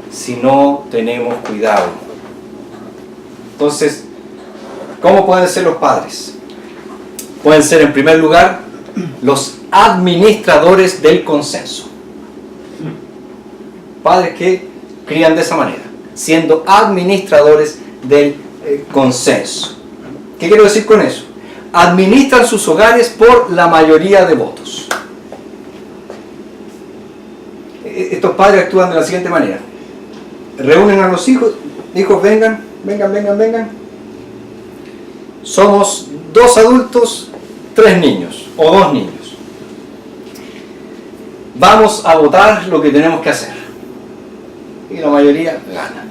si no tenemos cuidado. Entonces, ¿cómo pueden ser los padres? Pueden ser, en primer lugar, los administradores del consenso. Padres que crían de esa manera, siendo administradores del consenso. ¿Qué quiero decir con eso? Administran sus hogares por la mayoría de votos. Estos padres actúan de la siguiente manera. Reúnen a los hijos, vengan. Somos 2 adultos, 3 niños, o 2 niños. Vamos a votar lo que tenemos que hacer. Y la mayoría gana.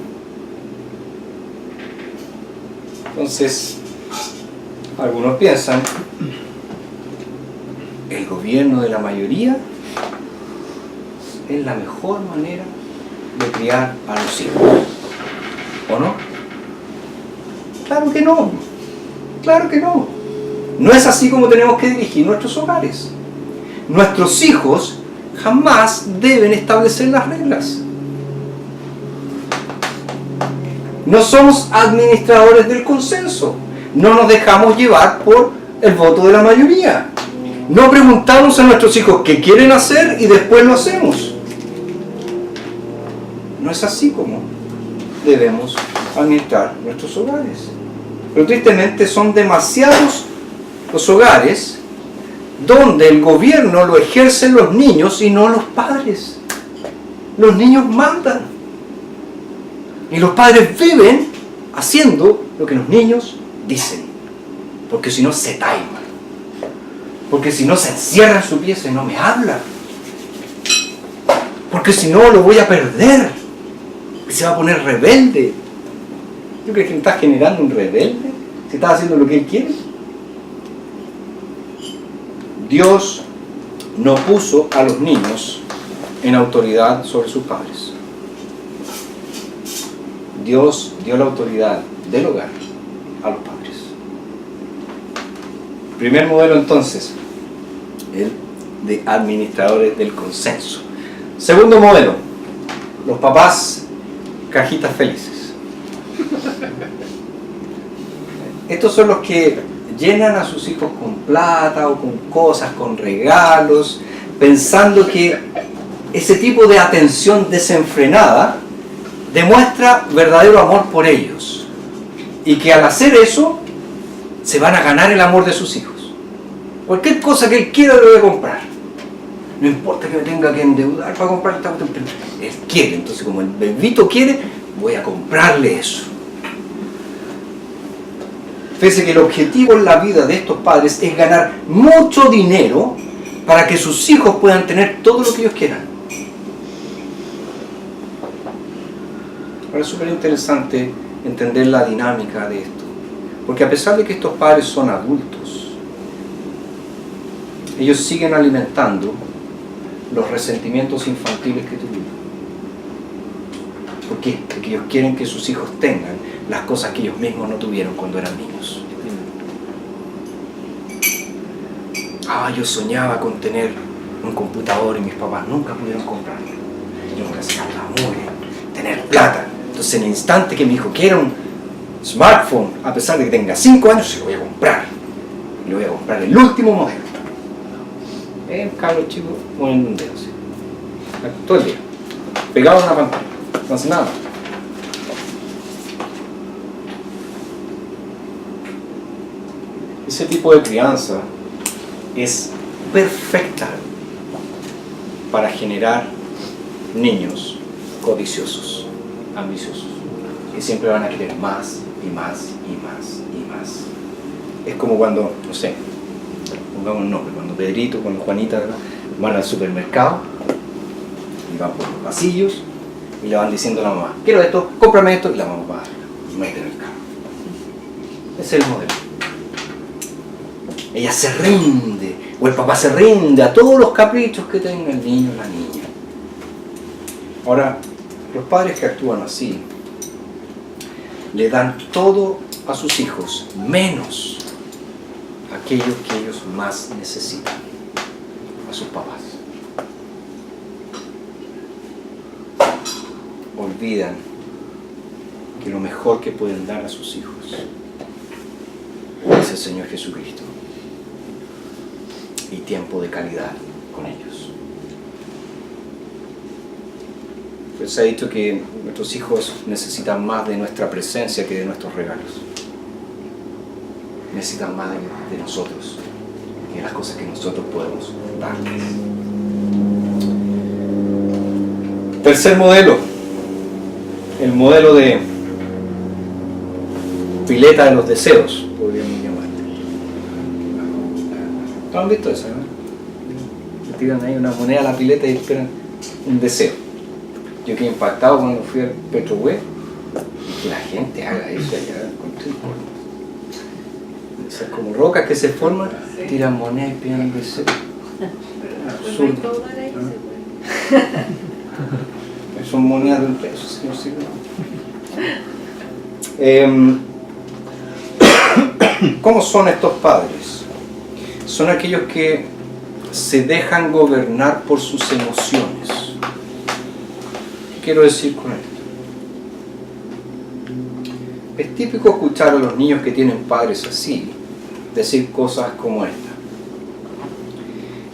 Entonces, algunos piensan, el gobierno de la mayoría es la mejor manera de criar a los hijos. ¿O no? Claro que no. Claro que no. No es así como tenemos que dirigir nuestros hogares. Nuestros hijos jamás deben establecer las reglas. No somos administradores del consenso. No nos dejamos llevar por el voto de la mayoría. No preguntamos a nuestros hijos qué quieren hacer y después lo hacemos. No es así como debemos administrar nuestros hogares. Pero tristemente son demasiados los hogares donde el gobierno lo ejercen los niños y no los padres. Los niños mandan. Y los padres viven haciendo lo que los niños dicen. Porque si no se taiman. Porque si no se encierra en su pieza y no me habla. Porque si no lo voy a perder. Y se va a poner rebelde. ¿Tú crees que está generando un rebelde? ¿Se está haciendo lo que él quiere? Dios no puso a los niños en autoridad sobre sus padres. Dios dio la autoridad del hogar a los padres. Primer modelo entonces, el de administradores del consenso. Segundo modelo, los papás cajitas felices. Estos son los que llenan a sus hijos con plata o con cosas, con regalos, pensando que ese tipo de atención desenfrenada demuestra verdadero amor por ellos y que al hacer eso se van a ganar el amor de sus hijos. Cualquier cosa que él quiera le voy a comprar, no importa que me tenga que endeudar para comprar esta cosa, él quiere, entonces como el bebito quiere, voy a comprarle eso. Fíjense que el objetivo en la vida de estos padres es ganar mucho dinero para que sus hijos puedan tener todo lo que ellos quieran. Ahora es súper interesante entender la dinámica de esto, porque a pesar de que estos padres son adultos, ellos siguen alimentando los resentimientos infantiles que tuvieron. ¿Por qué? Porque ellos quieren que sus hijos tengan las cosas que ellos mismos no tuvieron cuando eran niños. Yo soñaba con tener un computador y mis papás nunca pudieron comprarlo. Yo me hacía la mugre, tener plata. Entonces en el instante que mi hijo quiera un smartphone, a pesar de que tenga 5 años, se lo voy a comprar. Y le voy a comprar el último modelo. Un cabro chico poniendo un dedo así. Todo el día. Pegado a una pantalla. No hace nada. Ese tipo de crianza es perfecta para generar niños codiciosos, ambiciosos, y siempre van a querer más y más y más y más. Es como cuando, no sé, pongamos un nombre, cuando Pedrito, cuando Juanita, ¿verdad?, van al supermercado y van por los pasillos y le van diciendo a la mamá: quiero esto, cómprame esto, y la mamá va y mete en el carro. Ese es el modelo. Ella se rinde, o el papá se rinde a todos los caprichos que tenga el niño o la niña. Ahora, los padres que actúan así le dan todo a sus hijos, menos aquello que ellos más necesitan, a sus papás. Olvidan que lo mejor que pueden dar a sus hijos es el Señor Jesucristo y tiempo de calidad con ellos. Pues se ha dicho que nuestros hijos necesitan más de nuestra presencia que de nuestros regalos. Necesitan más de nosotros que de las cosas que nosotros podemos darles. Tercer modelo, el modelo de pileta de los deseos, podríamos llamarle. ¿No han visto eso, no? Le tiran ahí una moneda a la pileta y esperan un deseo. Yo quedé impactado cuando fui al Petrohue y que la gente haga eso allá con trigo. Esas como rocas que se forman, tiran monedas y piden deseo. Absurdo. Son monedas de un peso, señor Silvio. ¿Cómo son estos padres? Son aquellos que se dejan gobernar por sus emociones. ¿Qué quiero decir con esto? Es típico escuchar a los niños que tienen padres así decir cosas como esta: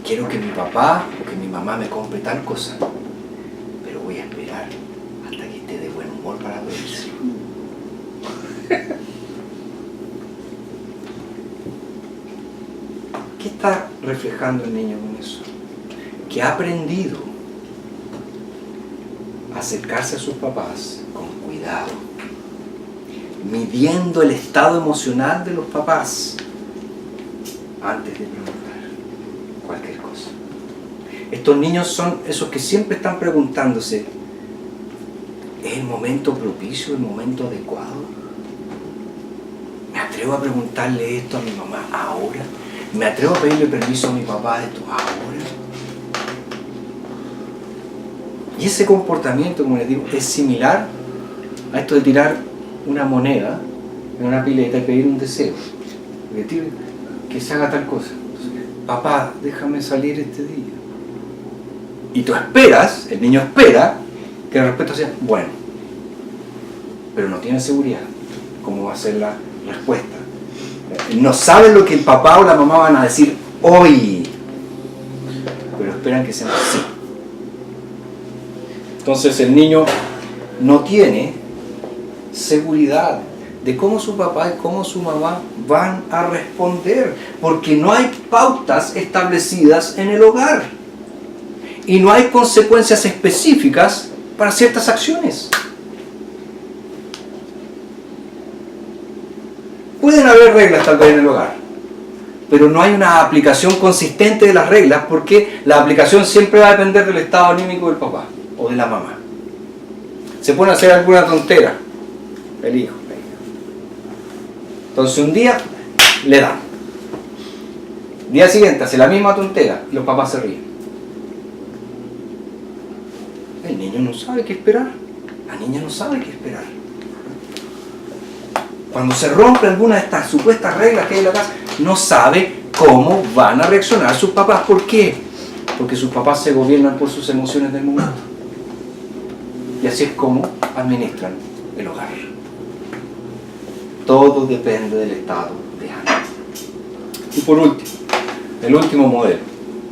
quiero que mi papá o que mi mamá me compre tal cosa, pero voy a esperar hasta que esté de buen humor para pedírselo. ¿Qué está reflejando el niño con eso? Que ha aprendido a acercarse a sus papás con cuidado, midiendo el estado emocional de los papás antes de preguntar cualquier cosa. Estos niños son esos que siempre están preguntándose: ¿es el momento propicio, el momento adecuado? ¿Me atrevo a preguntarle esto a mi mamá ahora? ¿Me atrevo a pedirle permiso a mi papá de esto ahora? Y ese comportamiento, como les digo, es similar a esto de tirar una moneda en una pileta y pedir un deseo. Que se haga tal cosa. Entonces, papá, déjame salir este día. Y tú esperas, el niño espera, que el respeto sea bueno. Pero no tiene seguridad cómo va a ser la respuesta. No saben lo que el papá o la mamá van a decir hoy, pero esperan que sea así. Entonces el niño no tiene seguridad de cómo su papá y cómo su mamá van a responder, porque no hay pautas establecidas en el hogar y no hay consecuencias específicas para ciertas acciones. Pueden haber reglas tal vez en el hogar, pero no hay una aplicación consistente de las reglas, porque la aplicación siempre va a depender del estado anímico del papá o de la mamá. Se puede hacer alguna tontera, el hijo. Entonces un día le dan, día siguiente hace la misma tontera y los papás se ríen. El niño no sabe qué esperar, la niña no sabe qué esperar. Cuando se rompe alguna de estas supuestas reglas que hay en la casa, no sabe cómo van a reaccionar sus papás. ¿Por qué? Porque sus papás se gobiernan por sus emociones del momento. Y así es como administran el hogar. Todo depende del estado de ánimo. Y por último, el último modelo,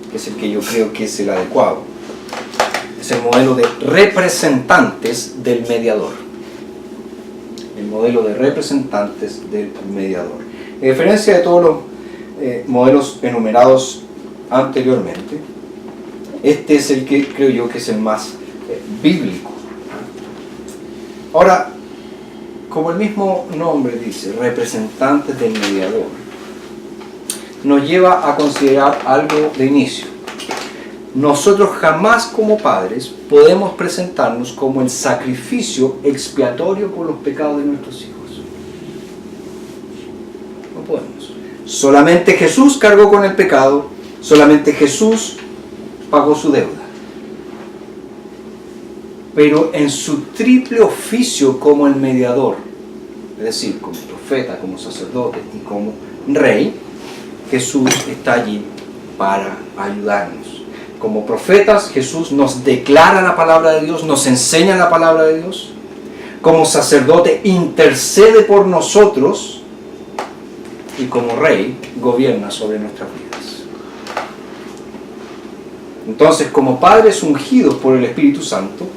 que es el que yo creo que es el adecuado, es el modelo de representantes del mediador. El modelo de representantes del mediador. En diferencia de todos los modelos enumerados anteriormente, este es el que creo yo que es el más bíblico Ahora, como el mismo nombre dice, representantes del mediador, nos lleva a considerar algo de inicio. Nosotros jamás como padres podemos presentarnos como el sacrificio expiatorio por los pecados de nuestros hijos. No podemos. Solamente Jesús cargó con el pecado, solamente Jesús pagó su deuda. Pero en su triple oficio como el mediador, es decir, como profeta, como sacerdote y como rey, Jesús está allí para ayudarnos. Como profetas, Jesús nos declara la palabra de Dios, nos enseña la palabra de Dios. Como sacerdote, intercede por nosotros. Y como rey, gobierna sobre nuestras vidas. Entonces, como padres ungidos por el Espíritu Santo,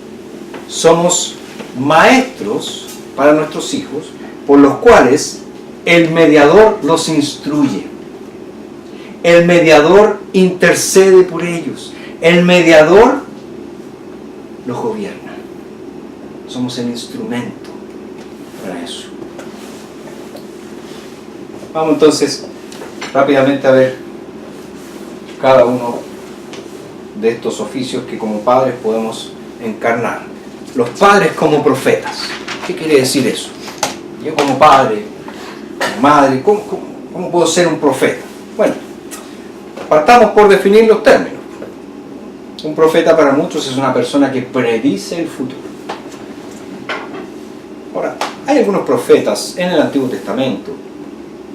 somos maestros para nuestros hijos, por los cuales el mediador los instruye. El mediador intercede por ellos. El mediador los gobierna. Somos el instrumento para eso. Vamos entonces rápidamente a ver cada uno de estos oficios que como padres podemos encarnar. Los padres como profetas. ¿Qué quiere decir eso? Yo como padre, como madre, ¿cómo puedo ser un profeta? Bueno, partamos por definir los términos. Un profeta para muchos es una persona que predice el futuro. Ahora, hay algunos profetas en el Antiguo Testamento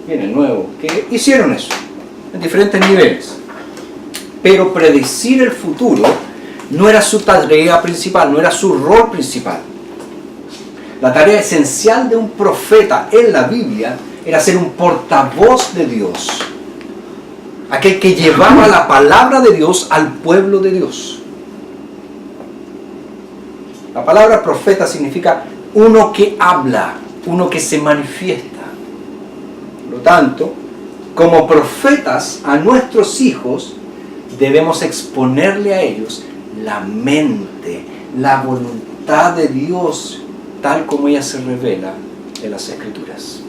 y en el Nuevo que hicieron eso, en diferentes niveles. Pero predecir el futuro no era su tarea principal, no era su rol principal. La tarea esencial de un profeta en la Biblia era ser un portavoz de Dios. Aquel que llevaba la palabra de Dios al pueblo de Dios. La palabra profeta significa uno que habla, uno que se manifiesta. Por lo tanto, como profetas a nuestros hijos, debemos exponerle a ellos la mente, la voluntad de Dios, tal como ella se revela en las Escrituras.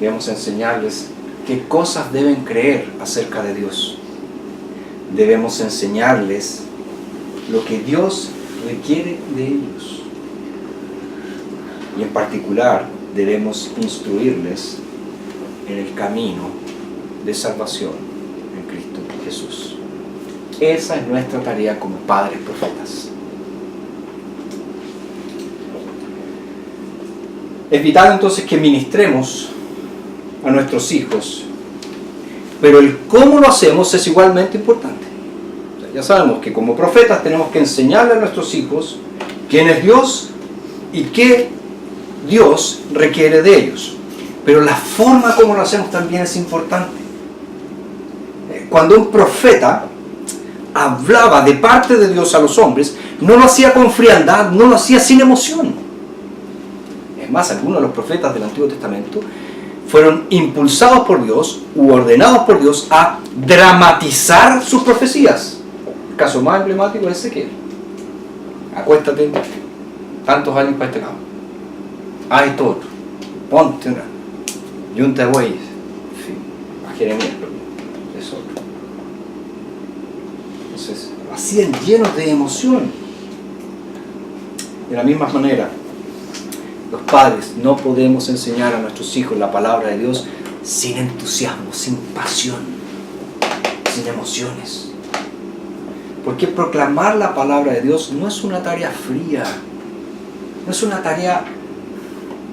Debemos enseñarles qué cosas deben creer acerca de Dios. Debemos enseñarles lo que Dios requiere de ellos. Y en particular debemos instruirles en el camino de salvación en Cristo Jesús. Esa es nuestra tarea como padres profetas. Es vital entonces que ministremos a nuestros hijos, pero el cómo lo hacemos es igualmente importante. O sea, ya sabemos que como profetas tenemos que enseñarle a nuestros hijos quién es Dios y qué Dios requiere de ellos, pero la forma como lo hacemos también es importante. Cuando un profeta hablaba de parte de Dios a los hombres, no lo hacía con frialdad, no lo hacía sin emoción. Es más, algunos de los profetas del Antiguo Testamento fueron impulsados por Dios u ordenados por Dios a dramatizar sus profecías. El caso más emblemático es Ezequiel. Acuéstate tantos años para este lado. Haz todo. Ponte una. Yunta bueyes. En fin, a Jeremías, es otro. Entonces, lo hacían llenos de emoción. De la misma manera, los padres no podemos enseñar a nuestros hijos la palabra de Dios sin entusiasmo, sin pasión, sin emociones. Porque proclamar la palabra de Dios no es una tarea fría, no es una tarea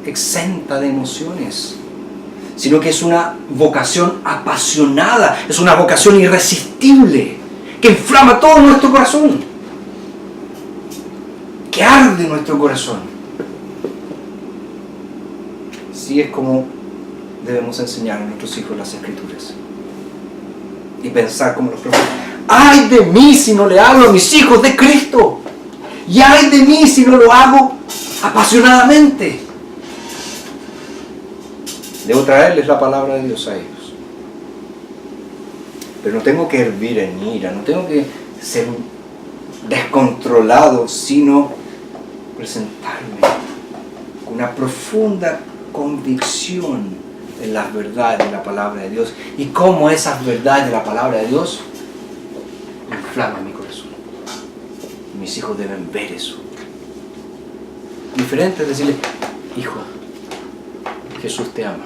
exenta de emociones, sino que es una vocación apasionada, es una vocación irresistible, que inflama todo nuestro corazón, que arde nuestro corazón. Así es como debemos enseñar a nuestros hijos las Escrituras. Y pensar como los profetas. ¡Ay de mí si no le hablo a mis hijos de Cristo! ¡Y ay de mí si no lo hago apasionadamente! Debo traerles la palabra de Dios a ellos. Pero no tengo que hervir en ira, no tengo que ser descontrolado, sino presentarme con una profunda convicción en las verdades de la palabra de Dios y cómo esas verdades de la palabra de Dios inflaman mi corazón. Mis hijos deben ver eso. Diferente es decirle, hijo, Jesús te ama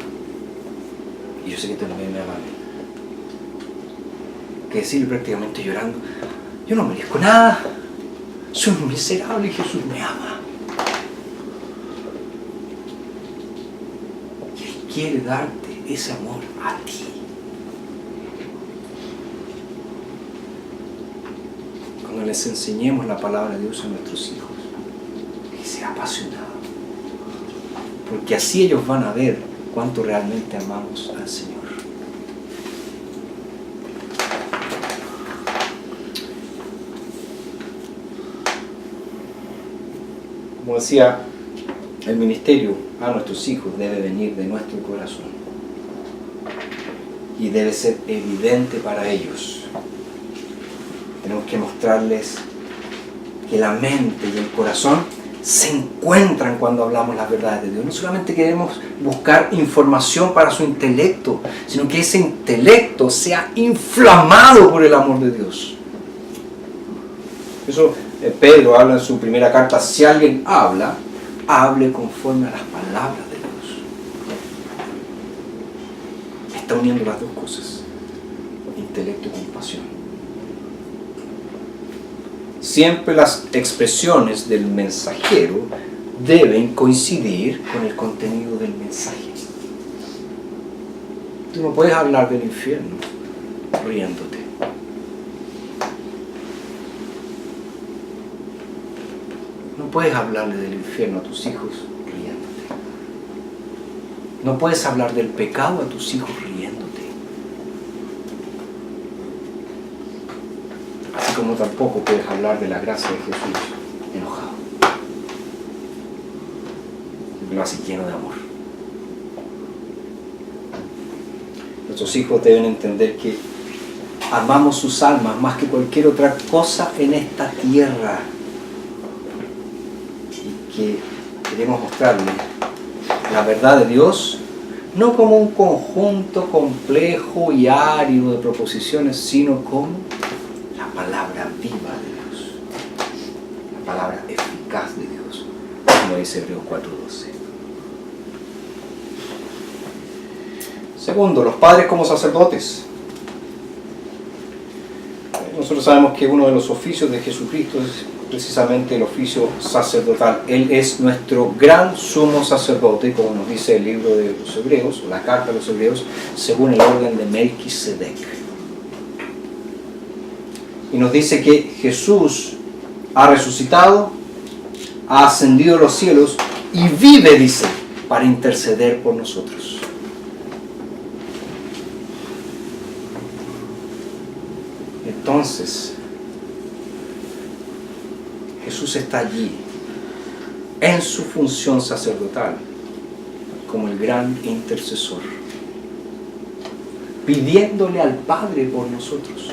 y yo sé que también me ama a mí. Que decirle prácticamente llorando, yo no merezco nada, soy un miserable y Jesús me ama. Y Él quiere darte ese amor a ti. Cuando les enseñemos la palabra de Dios a nuestros hijos, que sea apasionado, porque así ellos van a ver cuánto realmente amamos al Señor. Como decía, el ministerio a nuestros hijos debe venir de nuestro corazón y debe ser evidente para ellos. Tenemos que mostrarles que la mente y el corazón se encuentran cuando hablamos las verdades de Dios. No solamente queremos buscar información para su intelecto, sino que ese intelecto sea inflamado por el amor de Dios. Eso Pedro habla en su primera carta, si alguien habla, hable conforme a las palabras de Dios. Está uniendo las dos cosas, intelecto y compasión. Siempre las expresiones del mensajero deben coincidir con el contenido del mensaje. Tú no puedes hablar del infierno riéndote. No puedes hablarle del infierno a tus hijos riéndote. No puedes hablar del pecado a tus hijos riéndote. Así como tampoco puedes hablar de la gracia de Jesús enojado. Lo hace lleno de amor. Nuestros hijos deben entender que amamos sus almas más que cualquier otra cosa en esta tierra. Que queremos mostrarle la verdad de Dios no como un conjunto complejo y árido de proposiciones, sino como la palabra viva de Dios, la palabra eficaz de Dios, como dice Hebreos 4:12. Segundo, los padres como sacerdotes. Nosotros sabemos que uno de los oficios de Jesucristo es precisamente el oficio sacerdotal. Él es nuestro gran sumo sacerdote, como nos dice el libro de los Hebreos, la carta de los Hebreos, según el orden de Melquisedec. Y nos dice que Jesús ha resucitado, ha ascendido a los cielos y vive, dice, para interceder por nosotros. Entonces, Jesús está allí, en su función sacerdotal, como el gran intercesor, pidiéndole al Padre por nosotros,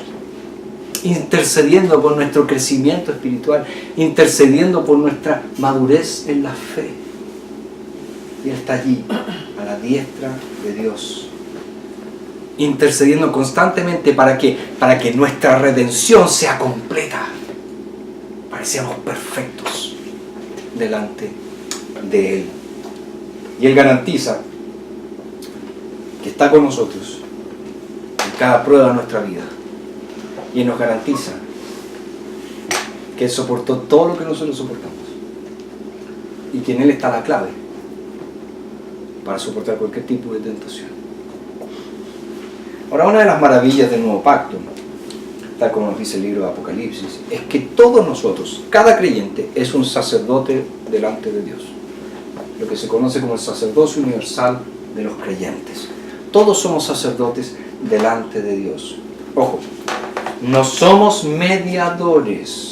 intercediendo por nuestro crecimiento espiritual, intercediendo por nuestra madurez en la fe. Y Él está allí, a la diestra de Dios, intercediendo constantemente para que nuestra redención sea completa, para que seamos perfectos delante de Él. Y Él garantiza que está con nosotros en cada prueba de nuestra vida. Y Él nos garantiza que Él soportó todo lo que nosotros soportamos. Y que en Él está la clave para soportar cualquier tipo de tentación. Ahora, una de las maravillas del Nuevo Pacto, tal como nos dice el libro de Apocalipsis, es que todos nosotros, cada creyente, es un sacerdote delante de Dios. Lo que se conoce como el sacerdocio universal de los creyentes. Todos somos sacerdotes delante de Dios. Ojo, no somos mediadores.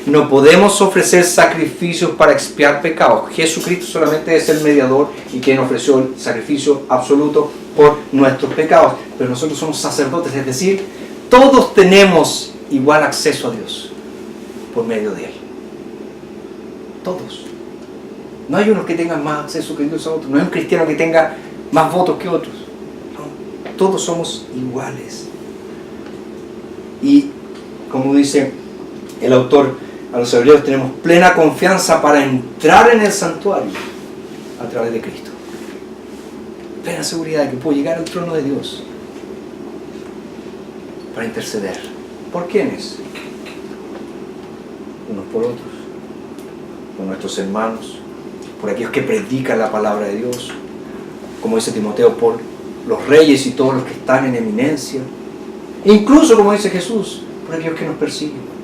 No podemos ofrecer sacrificios para expiar pecados. Jesucristo solamente es el mediador y quien ofreció el sacrificio absoluto por nuestros pecados. Pero nosotros somos sacerdotes, es decir, todos tenemos igual acceso a Dios. por medio de Él. Todos. No hay unos que tengan más acceso que Dios a otros. No hay un cristiano que tenga más votos que otros. No. Todos somos iguales. Y como dice el autor a los hebreos, tenemos plena confianza para entrar en el santuario a través de Cristo. Plena seguridad de que puedo llegar al trono de Dios para interceder. ¿Por quiénes? Unos por otros, por nuestros hermanos, por aquellos que predican la palabra de Dios, como dice Timoteo, por los reyes y todos los que están en eminencia, incluso, como dice Jesús, por aquellos que nos persiguen.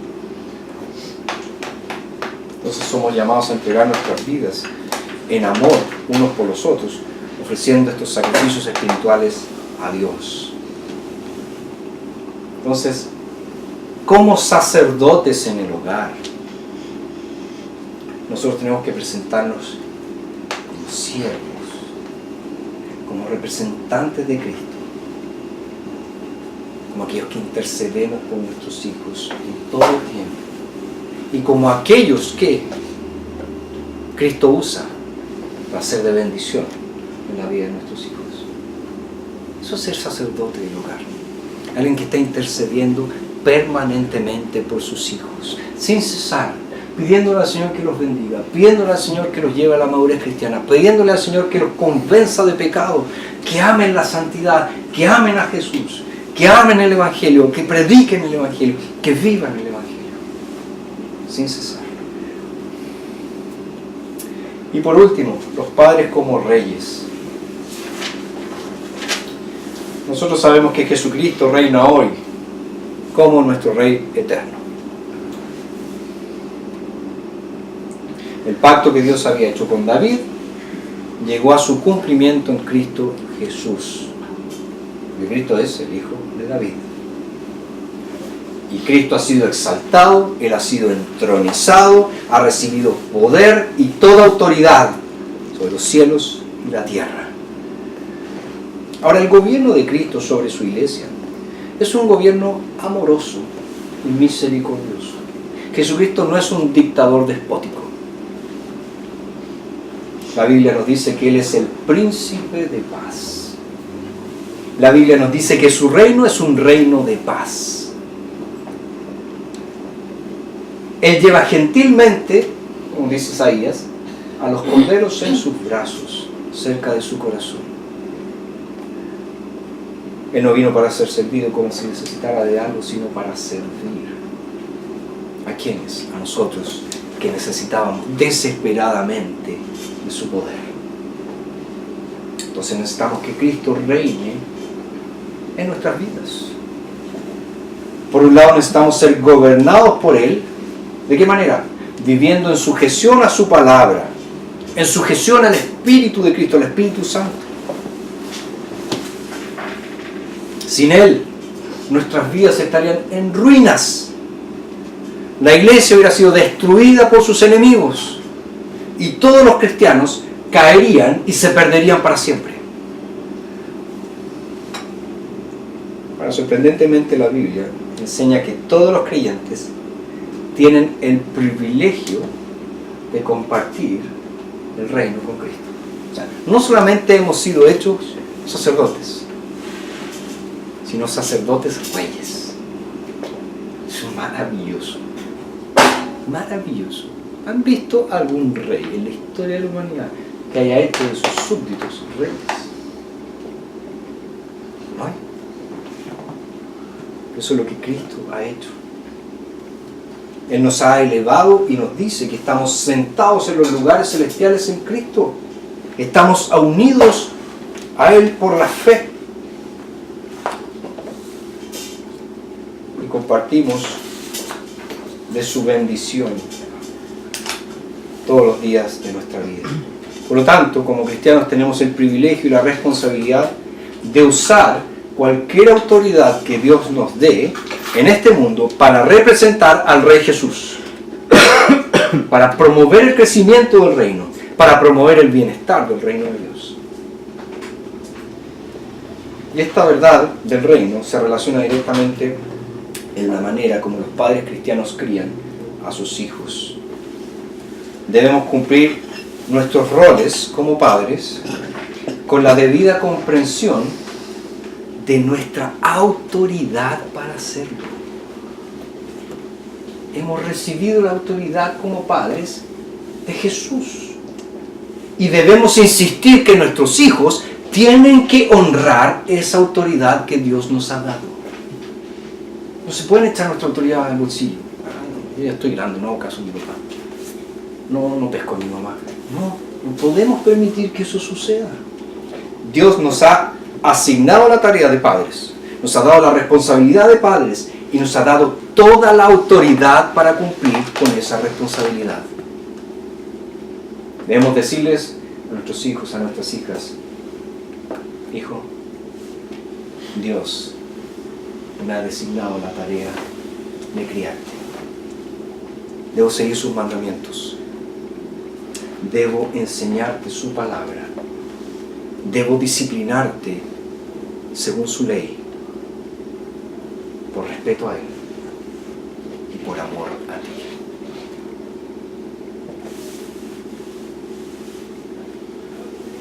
Entonces somos llamados a entregar nuestras vidas en amor unos por los otros, ofreciendo estos sacrificios espirituales a Dios. Entonces, como sacerdotes en el hogar, nosotros tenemos que presentarnos como siervos, como representantes de Cristo, como aquellos que intercedemos por nuestros hijos en todo el tiempo, y como aquellos que Cristo usa para ser de bendición en la vida de nuestros hijos. Eso es ser sacerdote del hogar. Alguien que está intercediendo permanentemente por sus hijos, sin cesar, pidiéndole al Señor que los bendiga, pidiéndole al Señor que los lleve a la madurez cristiana, pidiéndole al Señor que los convenza de pecado, que amen la santidad, que amen a Jesús, que amen el Evangelio, que prediquen el Evangelio, que vivan el Evangelio, sin cesar. Y por último, los padres como reyes. Nosotros sabemos que Jesucristo reina hoy como nuestro Rey eterno. El pacto que Dios había hecho con David llegó a su cumplimiento en Cristo Jesús. Porque Cristo es el Hijo de David. Y Cristo ha sido exaltado, Él ha sido entronizado, ha recibido poder y toda autoridad sobre los cielos y la tierra. Ahora, el gobierno de Cristo sobre su iglesia es un gobierno amoroso y misericordioso. Jesucristo no es un dictador despótico. La Biblia nos dice que Él es el príncipe de paz. La Biblia nos dice que su reino es un reino de paz. Él lleva gentilmente, como dice Isaías, a los corderos en sus brazos, cerca de su corazón. Él no vino para ser servido como si necesitara de algo, sino para servir. ¿A quiénes? A nosotros, que necesitábamos desesperadamente de su poder. Entonces necesitamos que Cristo reine en nuestras vidas. Por un lado necesitamos ser gobernados por Él. ¿De qué manera? Viviendo en sujeción a su palabra, en sujeción al Espíritu de Cristo, al Espíritu Santo. Sin Él, nuestras vidas estarían en ruinas. La iglesia hubiera sido destruida por sus enemigos y todos los cristianos caerían y se perderían para siempre. Ahora, sorprendentemente, la Biblia enseña que todos los creyentes tienen el privilegio de compartir el reino con Cristo. O sea, no solamente hemos sido hechos sacerdotes, sino sacerdotes reyes. Eso es maravilloso. Maravilloso. ¿Han visto algún rey en la historia de la humanidad que haya hecho de sus súbditos reyes? No hay. Eso es lo que Cristo ha hecho. Él nos ha elevado y nos dice que estamos sentados en los lugares celestiales en Cristo. Estamos unidos a Él por la fe. Y compartimos de su bendición todos los días de nuestra vida. Por lo tanto, como cristianos tenemos el privilegio y la responsabilidad de usar cualquier autoridad que Dios nos dé en este mundo para representar al Rey Jesús, para promover el crecimiento del reino, para promover el bienestar del reino de Dios. Y esta verdad del reino se relaciona directamente en la manera como los padres cristianos crían a sus hijos. Debemos cumplir nuestros roles como padres con la debida comprensión de nuestra autoridad para hacerlo. Hemos recibido la autoridad como padres de Jesús. Y debemos insistir que nuestros hijos tienen que honrar esa autoridad que Dios nos ha dado. No se pueden echar nuestra autoridad al bolsillo. Yo ya estoy grande, no hago caso de mi papá. No pesco a mi mamá. No podemos permitir que eso suceda. Dios nos ha asignado la tarea de padres, nos ha dado la responsabilidad de padres y nos ha dado toda la autoridad para cumplir con esa responsabilidad. Debemos decirles a nuestros hijos, a nuestras hijas: hijo, Dios me ha designado la tarea de criarte. Debo seguir sus mandamientos. Debo enseñarte su palabra. Debo disciplinarte según su ley, por respeto a Él y por amor a ti.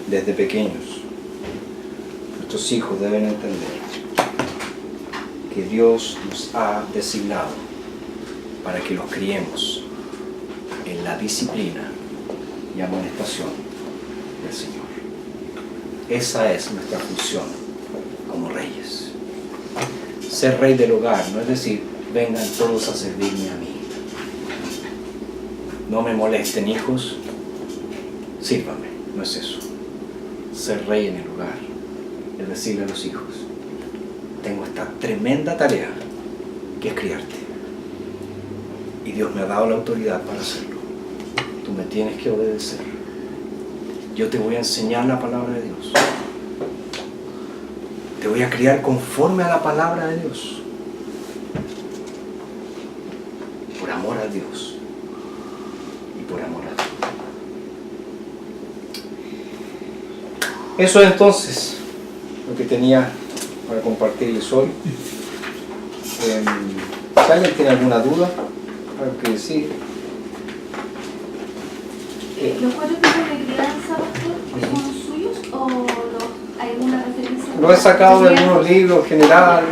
Desde pequeños, nuestros hijos deben entender que Dios nos ha designado para que los criemos en la disciplina y amonestación del Señor. Esa es nuestra función como reyes. Ser rey del hogar no es decir, vengan todos a servirme a mí. No me molesten, hijos, sírvanme. No es eso. Ser rey en el hogar es decirle a los hijos: tengo esta tremenda tarea que es criarte. Y Dios me ha dado la autoridad para hacerlo. Tú me tienes que obedecer. Yo te voy a enseñar la palabra de Dios. Te voy a criar conforme a la palabra de Dios. Por amor a Dios y por amor a ti. Eso es entonces lo que tenía para compartirles hoy. Si alguien tiene alguna duda, algo que decir. ¿Los 4 tipos de crianza, pastor, son suyos o hay alguna referencia? Lo he sacado de algunos libros general,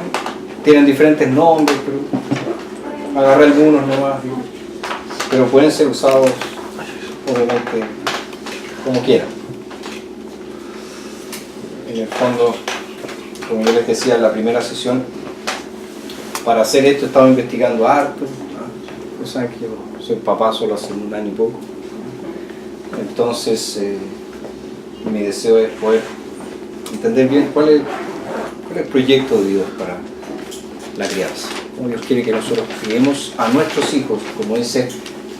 tienen diferentes nombres, pero agarré algunos nomás. Pero pueden ser usados, obviamente, como quieran. En el fondo, como yo les decía en la primera sesión, para hacer esto he estado investigando harto. Ustedes saben que yo soy papá solo hace un año y poco. Entonces, mi deseo es poder entender bien cuál es el proyecto de Dios para la crianza. Cómo Dios quiere que nosotros criemos a nuestros hijos, como dice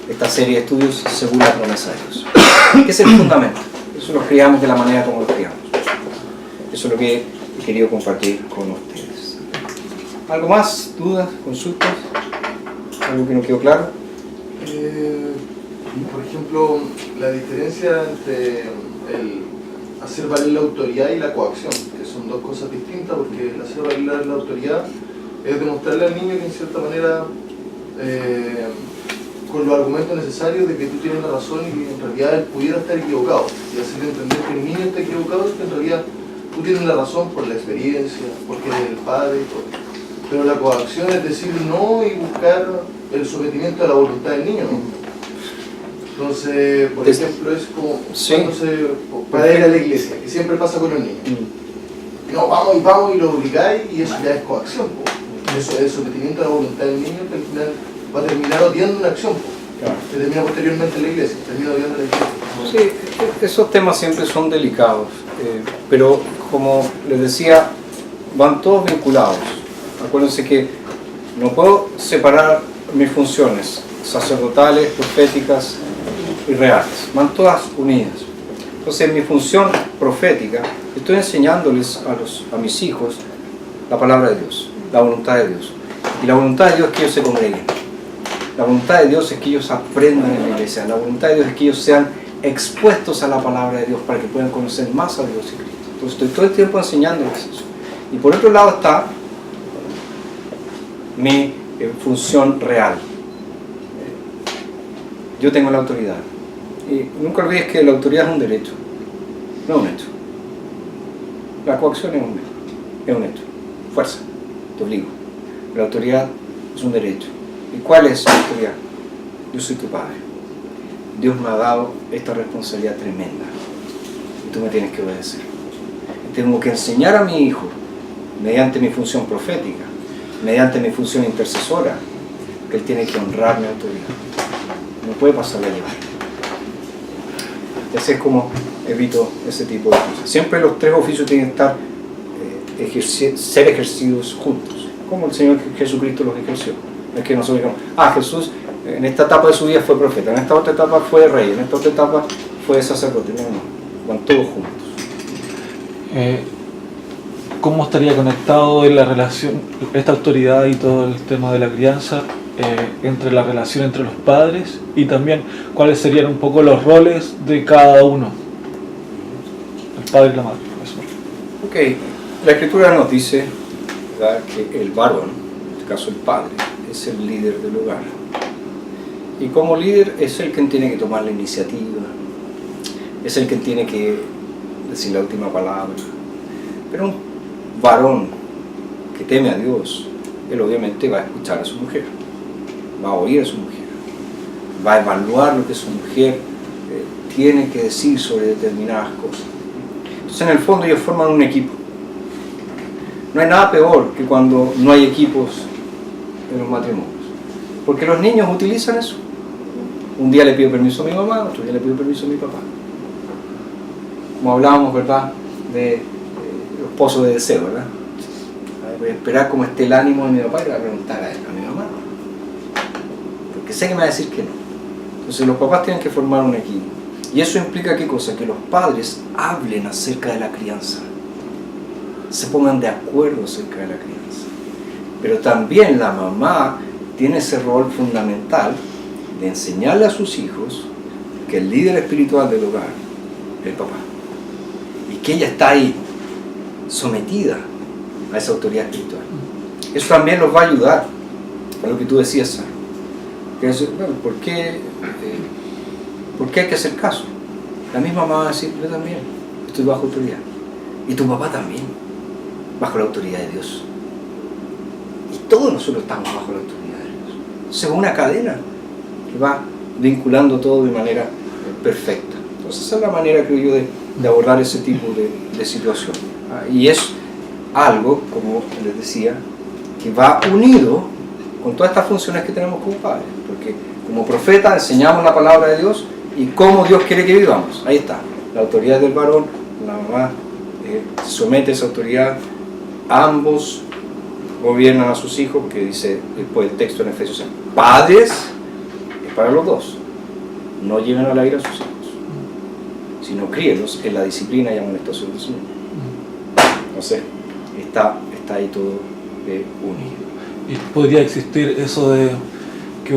esta serie de estudios, según la promesa de Dios. ¿Qué es el fundamento? Eso los criamos de la manera como los criamos. Eso es lo que he querido compartir con ustedes. ¿Algo más? ¿Dudas? ¿Consultas? ¿Algo que no quedó claro? Por ejemplo, la diferencia entre el hacer valer la autoridad y la coacción, que son dos cosas distintas, porque el hacer valer la autoridad es demostrarle al niño que en cierta manera, con los argumentos necesarios de que tú tienes la razón y que en realidad él pudiera estar equivocado, y hacerle entender que el niño está equivocado, es que en realidad tú tienes la razón por la experiencia, porque eres el padre y todo. Pero la coacción es decir no y buscar el sometimiento a la voluntad del niño, ¿no? Entonces, por ejemplo, es como para ir a la iglesia, que siempre pasa con los niños. No, vamos y lo obligáis, y eso ya es coacción. Eso es el sometimiento a la voluntad del niño, que al final va a terminar odiando una acción, que termina posteriormente en la iglesia, termina odiando la iglesia. Sí, esos temas siempre son delicados, pero como les decía, van todos vinculados. Acuérdense que no puedo separar mis funciones sacerdotales, proféticas y reales, van todas unidas. Entonces, en mi función profética estoy enseñándoles a mis hijos la palabra de Dios, la voluntad de Dios. Y la voluntad de Dios es que ellos se congreguen. La voluntad de Dios es que ellos aprendan en la iglesia. La voluntad de Dios es que ellos sean expuestos a la palabra de Dios para que puedan conocer más a Dios y Cristo. Entonces, estoy todo el tiempo enseñándoles eso. Y por otro lado está mi función real. yo tengo la autoridad. Y nunca olvides que la autoridad es un derecho, no es un hecho. La coacción es un hecho, fuerza, te obligo. La autoridad es un derecho. ¿Y cuál es la autoridad? Yo soy tu padre. Dios me ha dado esta responsabilidad tremenda y tú me tienes que obedecer. Tengo que enseñar a mi hijo, mediante mi función profética, mediante mi función intercesora, que él tiene que honrar mi autoridad. No puede pasarla a llevar. Así es como evito ese tipo de cosas. Siempre los tres oficios tienen que estar ser ejercidos juntos, como el Señor Jesucristo los ejerció. No es que nosotros digamos, Jesús en esta etapa de su vida fue profeta, en esta otra etapa fue rey, en esta otra etapa fue sacerdote. No, van todos juntos. ¿Cómo estaría conectado en la relación, esta autoridad y todo el tema de la crianza, entre la relación entre los padres y también cuáles serían un poco los roles de cada uno, el padre y la madre? Eso. Ok, la Escritura nos dice, ¿verdad?, que el varón, en este caso el padre, es el líder del hogar. Y como líder es el quien tiene que tomar la iniciativa, es el quien tiene que decir la última palabra. Pero un varón que teme a Dios, él obviamente va a escuchar a su mujer, va a oír a su mujer, va a evaluar lo que su mujer tiene que decir sobre determinadas cosas. Entonces en el fondo ellos forman un equipo. No hay nada peor que cuando no hay equipos en los matrimonios, porque los niños utilizan eso. Un día le pido permiso a mi mamá, otro día le pido permiso a mi papá. Como hablábamos, ¿verdad?, de los pozos de deseo, ¿verdad? Voy a esperar cómo esté el ánimo de mi papá y le voy a preguntar a mi mamá, porque sé que me va a decir que no. Entonces los papás tienen que formar un equipo. Y eso implica ¿qué cosa? Que los padres hablen acerca de la crianza, se pongan de acuerdo acerca de la crianza. Pero también la mamá tiene ese rol fundamental de enseñarle a sus hijos que el líder espiritual del hogar es el papá, y que ella está ahí sometida a esa autoridad espiritual. Eso también los va a ayudar a lo que tú decías, Sara. Que es, bueno, ¿por qué hay que hacer caso? La misma mamá va a decir, yo también estoy bajo autoridad, y tu papá también, bajo la autoridad de Dios, y todos nosotros estamos bajo la autoridad de Dios. Entonces es una cadena que va vinculando todo de manera perfecta. Entonces esa es la manera, creo yo, de abordar ese tipo de situación. Y es algo, como les decía, que va unido con todas estas funciones que tenemos como padres, porque como profeta enseñamos la palabra de Dios y cómo Dios quiere que vivamos. Ahí está, la autoridad del varón, la mamá se somete a esa autoridad, ambos gobiernan a sus hijos, porque dice después el texto en Efesios, padres es para los dos, no lleven a la ira a sus hijos, sino críelos en la disciplina y amonestación de su Señor. Entonces está ahí todo unido. ¿Y podría existir eso de que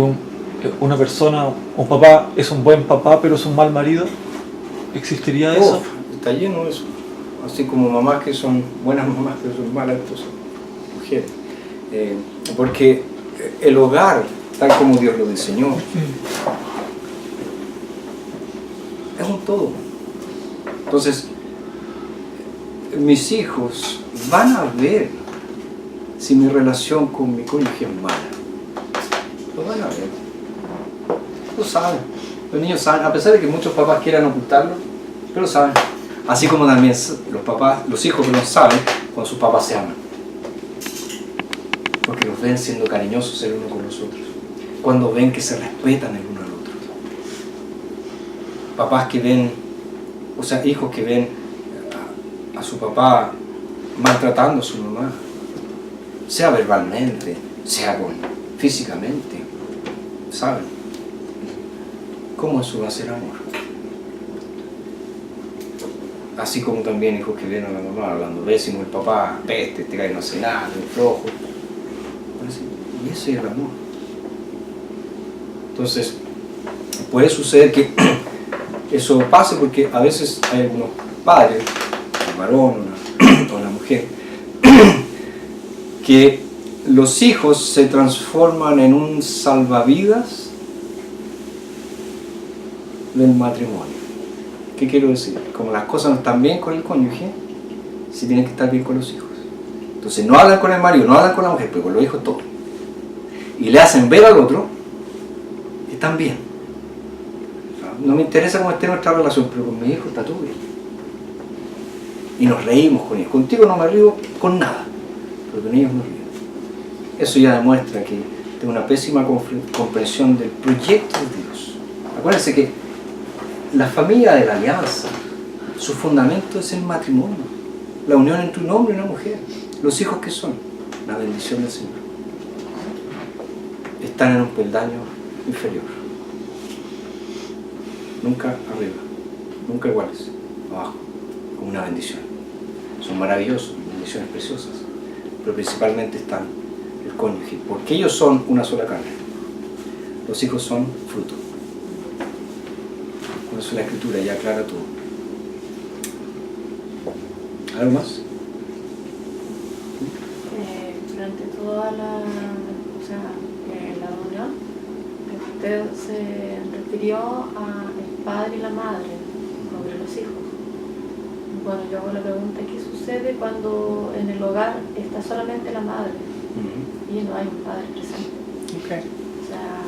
una persona, un papá es un buen papá pero es un mal marido? ¿Existiría eso? Está lleno de eso. Así como mamás que son buenas mamás pero son malas esposas, mujeres. Porque el hogar, tal como Dios lo diseñó, es un todo. Entonces, mis hijos van a ver si mi relación con mi cónyuge es mala. Lo van a ver. Lo saben. Los niños saben, a pesar de que muchos papás quieran ocultarlo, pero lo saben. Así como también los hijos que no saben cuando sus papás se aman. Porque los ven siendo cariñosos el uno con los otros. Cuando ven que se respetan el uno al otro. Papás que ven, o sea, hijos que ven a su papá maltratando a su mamá, sea verbalmente, sea físicamente, ¿saben? ¿Cómo eso va a ser amor? Así como también hijos que ven a la mamá hablando pésimo, el papá, peste, este gallo no hace nada, es flojo. Y ese es el amor. Entonces, puede suceder que eso pase porque a veces hay algunos padres, el varón o la mujer, que los hijos se transforman en un salvavidas del matrimonio. ¿Qué quiero decir? Como las cosas no están bien con el cónyuge, sí tienen que estar bien con los hijos. Entonces no hablan con el marido, no hablan con la mujer, pero con los hijos todo. Y le hacen ver al otro que están bien. No me interesa cómo esté nuestra relación, pero con mi hijo está todo bien. Y nos reímos con ellos. Contigo no me río con nada, pero con ellos me río. Eso ya demuestra que tengo una pésima comprensión del proyecto de Dios. Acuérdense que la familia de la alianza, su fundamento es el matrimonio, la unión entre un hombre y una mujer. Los hijos que son, la bendición del Señor, están en un peldaño inferior, nunca arriba, nunca iguales, abajo, como una bendición. Son maravillosos, bendiciones preciosas, pero principalmente están el cónyuge, porque ellos son una sola carne. Los hijos son fruto. Por eso la Escritura ya aclara todo. ¿Algo más? Durante toda la reunión, usted se refirió al padre y la madre sobre los hijos. Bueno, yo hago la pregunta, ¿qué sucede cuando en el hogar está solamente la madre y no hay un padre presente? Okay. O sea,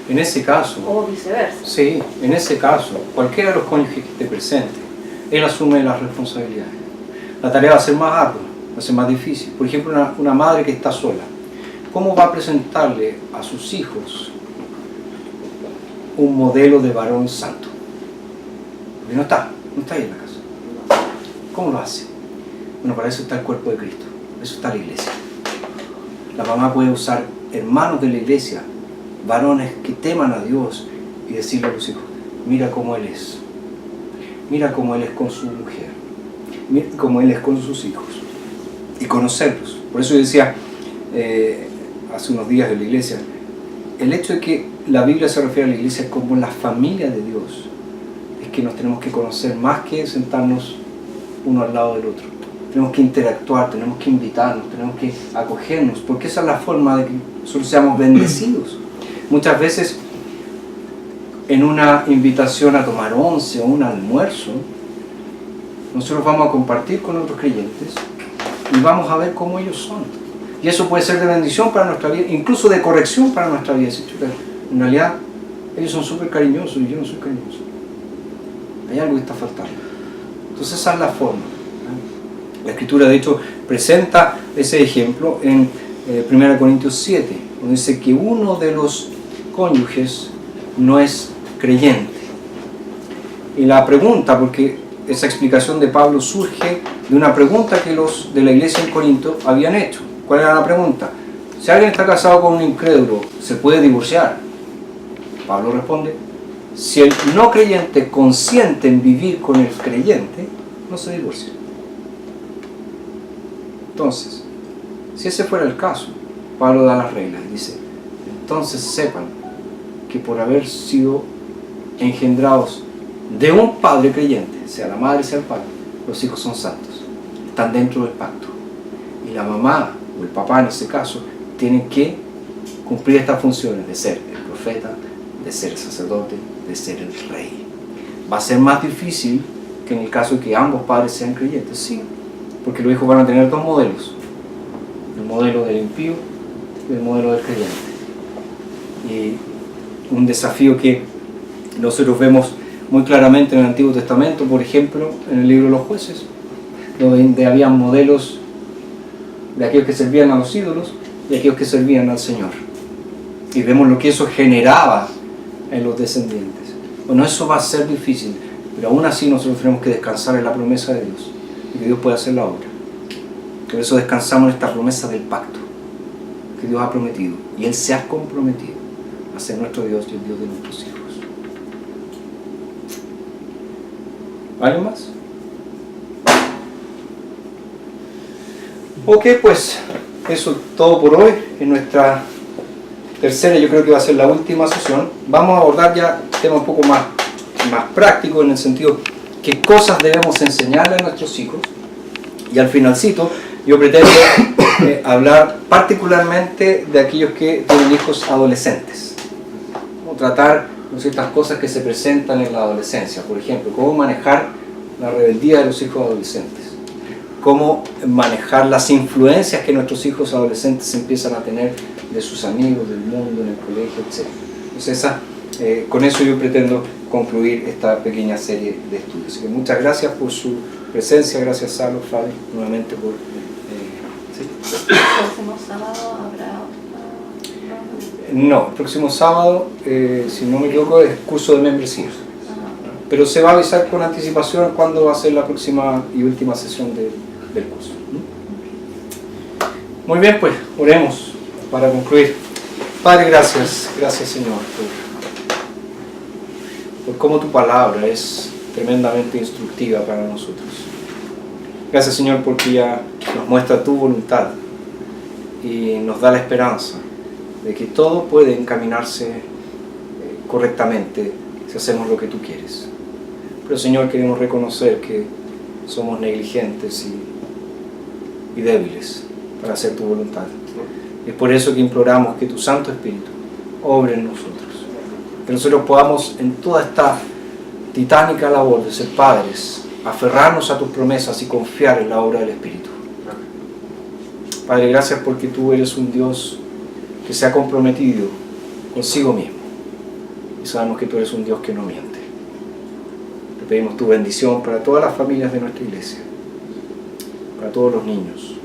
en ese caso, o viceversa. sí, en ese caso, cualquiera de los cónyuges que esté presente, él asume las responsabilidades. La tarea va a ser más ardua, va a ser más difícil. Por ejemplo, una madre que está sola, ¿cómo va a presentarle a sus hijos un modelo de varón santo? Porque no está ahí en la casa. ¿Cómo lo hace? Bueno, para eso está el cuerpo de Cristo, para eso está la iglesia. La mamá puede usar hermanos de la iglesia, varones que teman a Dios, y decirle a los hijos, mira cómo Él es. Mira cómo Él es con su mujer. Mira cómo Él es con sus hijos. Y conocerlos. Por eso yo decía hace unos días en la iglesia, el hecho de que la Biblia se refiere a la iglesia como la familia de Dios, es que nos tenemos que conocer más que sentarnos uno al lado del otro. Tenemos que interactuar, tenemos que invitarnos, tenemos que acogernos, porque esa es la forma de que nosotros seamos bendecidos. Muchas veces en una invitación a tomar once o un almuerzo, nosotros vamos a compartir con otros creyentes y vamos a ver cómo ellos son. Y eso puede ser de bendición para nuestra vida, incluso de corrección para nuestra vida. En realidad, ellos son súper cariñosos y yo no soy cariñoso. Hay algo que está faltando. Entonces esa es la forma. La Escritura, de hecho, presenta ese ejemplo en 1 Corintios 7, donde dice que uno de los cónyuges no es creyente. Y la pregunta, porque esa explicación de Pablo surge de una pregunta que los de la iglesia en Corinto habían hecho. ¿Cuál era la pregunta? Si alguien está casado con un incrédulo, ¿se puede divorciar? Pablo responde, si el no creyente consiente en vivir con el creyente, no se divorcia. Entonces, si ese fuera el caso, Pablo da las reglas, dice, entonces sepan que por haber sido engendrados de un padre creyente, sea la madre sea el padre, los hijos son santos, están dentro del pacto. Y la mamá o el papá en ese caso tienen que cumplir estas funciones de ser el profeta, de ser el sacerdote, de ser el rey. Va a ser más difícil que en el caso de que ambos padres sean creyentes, sí, porque los hijos van a tener dos modelos, el modelo del impío y el modelo del creyente. Y un desafío que nosotros vemos muy claramente en el Antiguo Testamento, por ejemplo, en el libro de los Jueces, donde había modelos de aquellos que servían a los ídolos y aquellos que servían al Señor. Y vemos lo que eso generaba en los descendientes. Bueno, eso va a ser difícil, pero aún así nosotros tenemos que descansar en la promesa de Dios y que Dios puede hacer la obra. Por eso descansamos en esta promesa del pacto que Dios ha prometido, y Él se ha comprometido a ser nuestro Dios y el Dios de nuestros hijos. ¿Algo más? Ok, pues eso es todo por hoy. En nuestra tercera, yo creo que va a ser la última sesión, vamos a abordar ya temas un poco más prácticos, en el sentido qué cosas debemos enseñarle a nuestros hijos. Y al finalcito yo pretendo hablar particularmente de aquellos que tienen hijos adolescentes. Vamos a tratar con ciertas cosas que se presentan en la adolescencia. Por ejemplo, cómo manejar la rebeldía de los hijos adolescentes, cómo manejar las influencias que nuestros hijos adolescentes empiezan a tener de sus amigos, del mundo, en el colegio, etc. Entonces, con eso yo pretendo concluir esta pequeña serie de estudios. Así que muchas gracias por su presencia, gracias Salo, Fabi, nuevamente por... ¿sí? ¿El próximo sábado habrá No, el próximo sábado, si no me equivoco, es curso de membresía. Pero se va a avisar con anticipación cuándo va a ser la próxima y última sesión del curso. Muy bien, pues, oremos para concluir. Padre, gracias Señor por cómo tu palabra es tremendamente instructiva para nosotros. Gracias Señor porque ya nos muestra tu voluntad y nos da la esperanza de que todo puede encaminarse correctamente si hacemos lo que tú quieres. Pero Señor, queremos reconocer que somos negligentes y débiles para hacer tu voluntad. Es por eso que imploramos que tu Santo Espíritu obre en nosotros. Que nosotros podamos en toda esta titánica labor de ser padres, aferrarnos a tus promesas y confiar en la obra del Espíritu. Padre, gracias porque tú eres un Dios que se ha comprometido consigo mismo. Y sabemos que tú eres un Dios que no miente. Te pedimos tu bendición para todas las familias de nuestra iglesia, para todos los niños.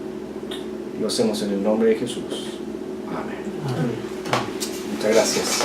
Y lo hacemos en el nombre de Jesús. Amén. Muchas gracias.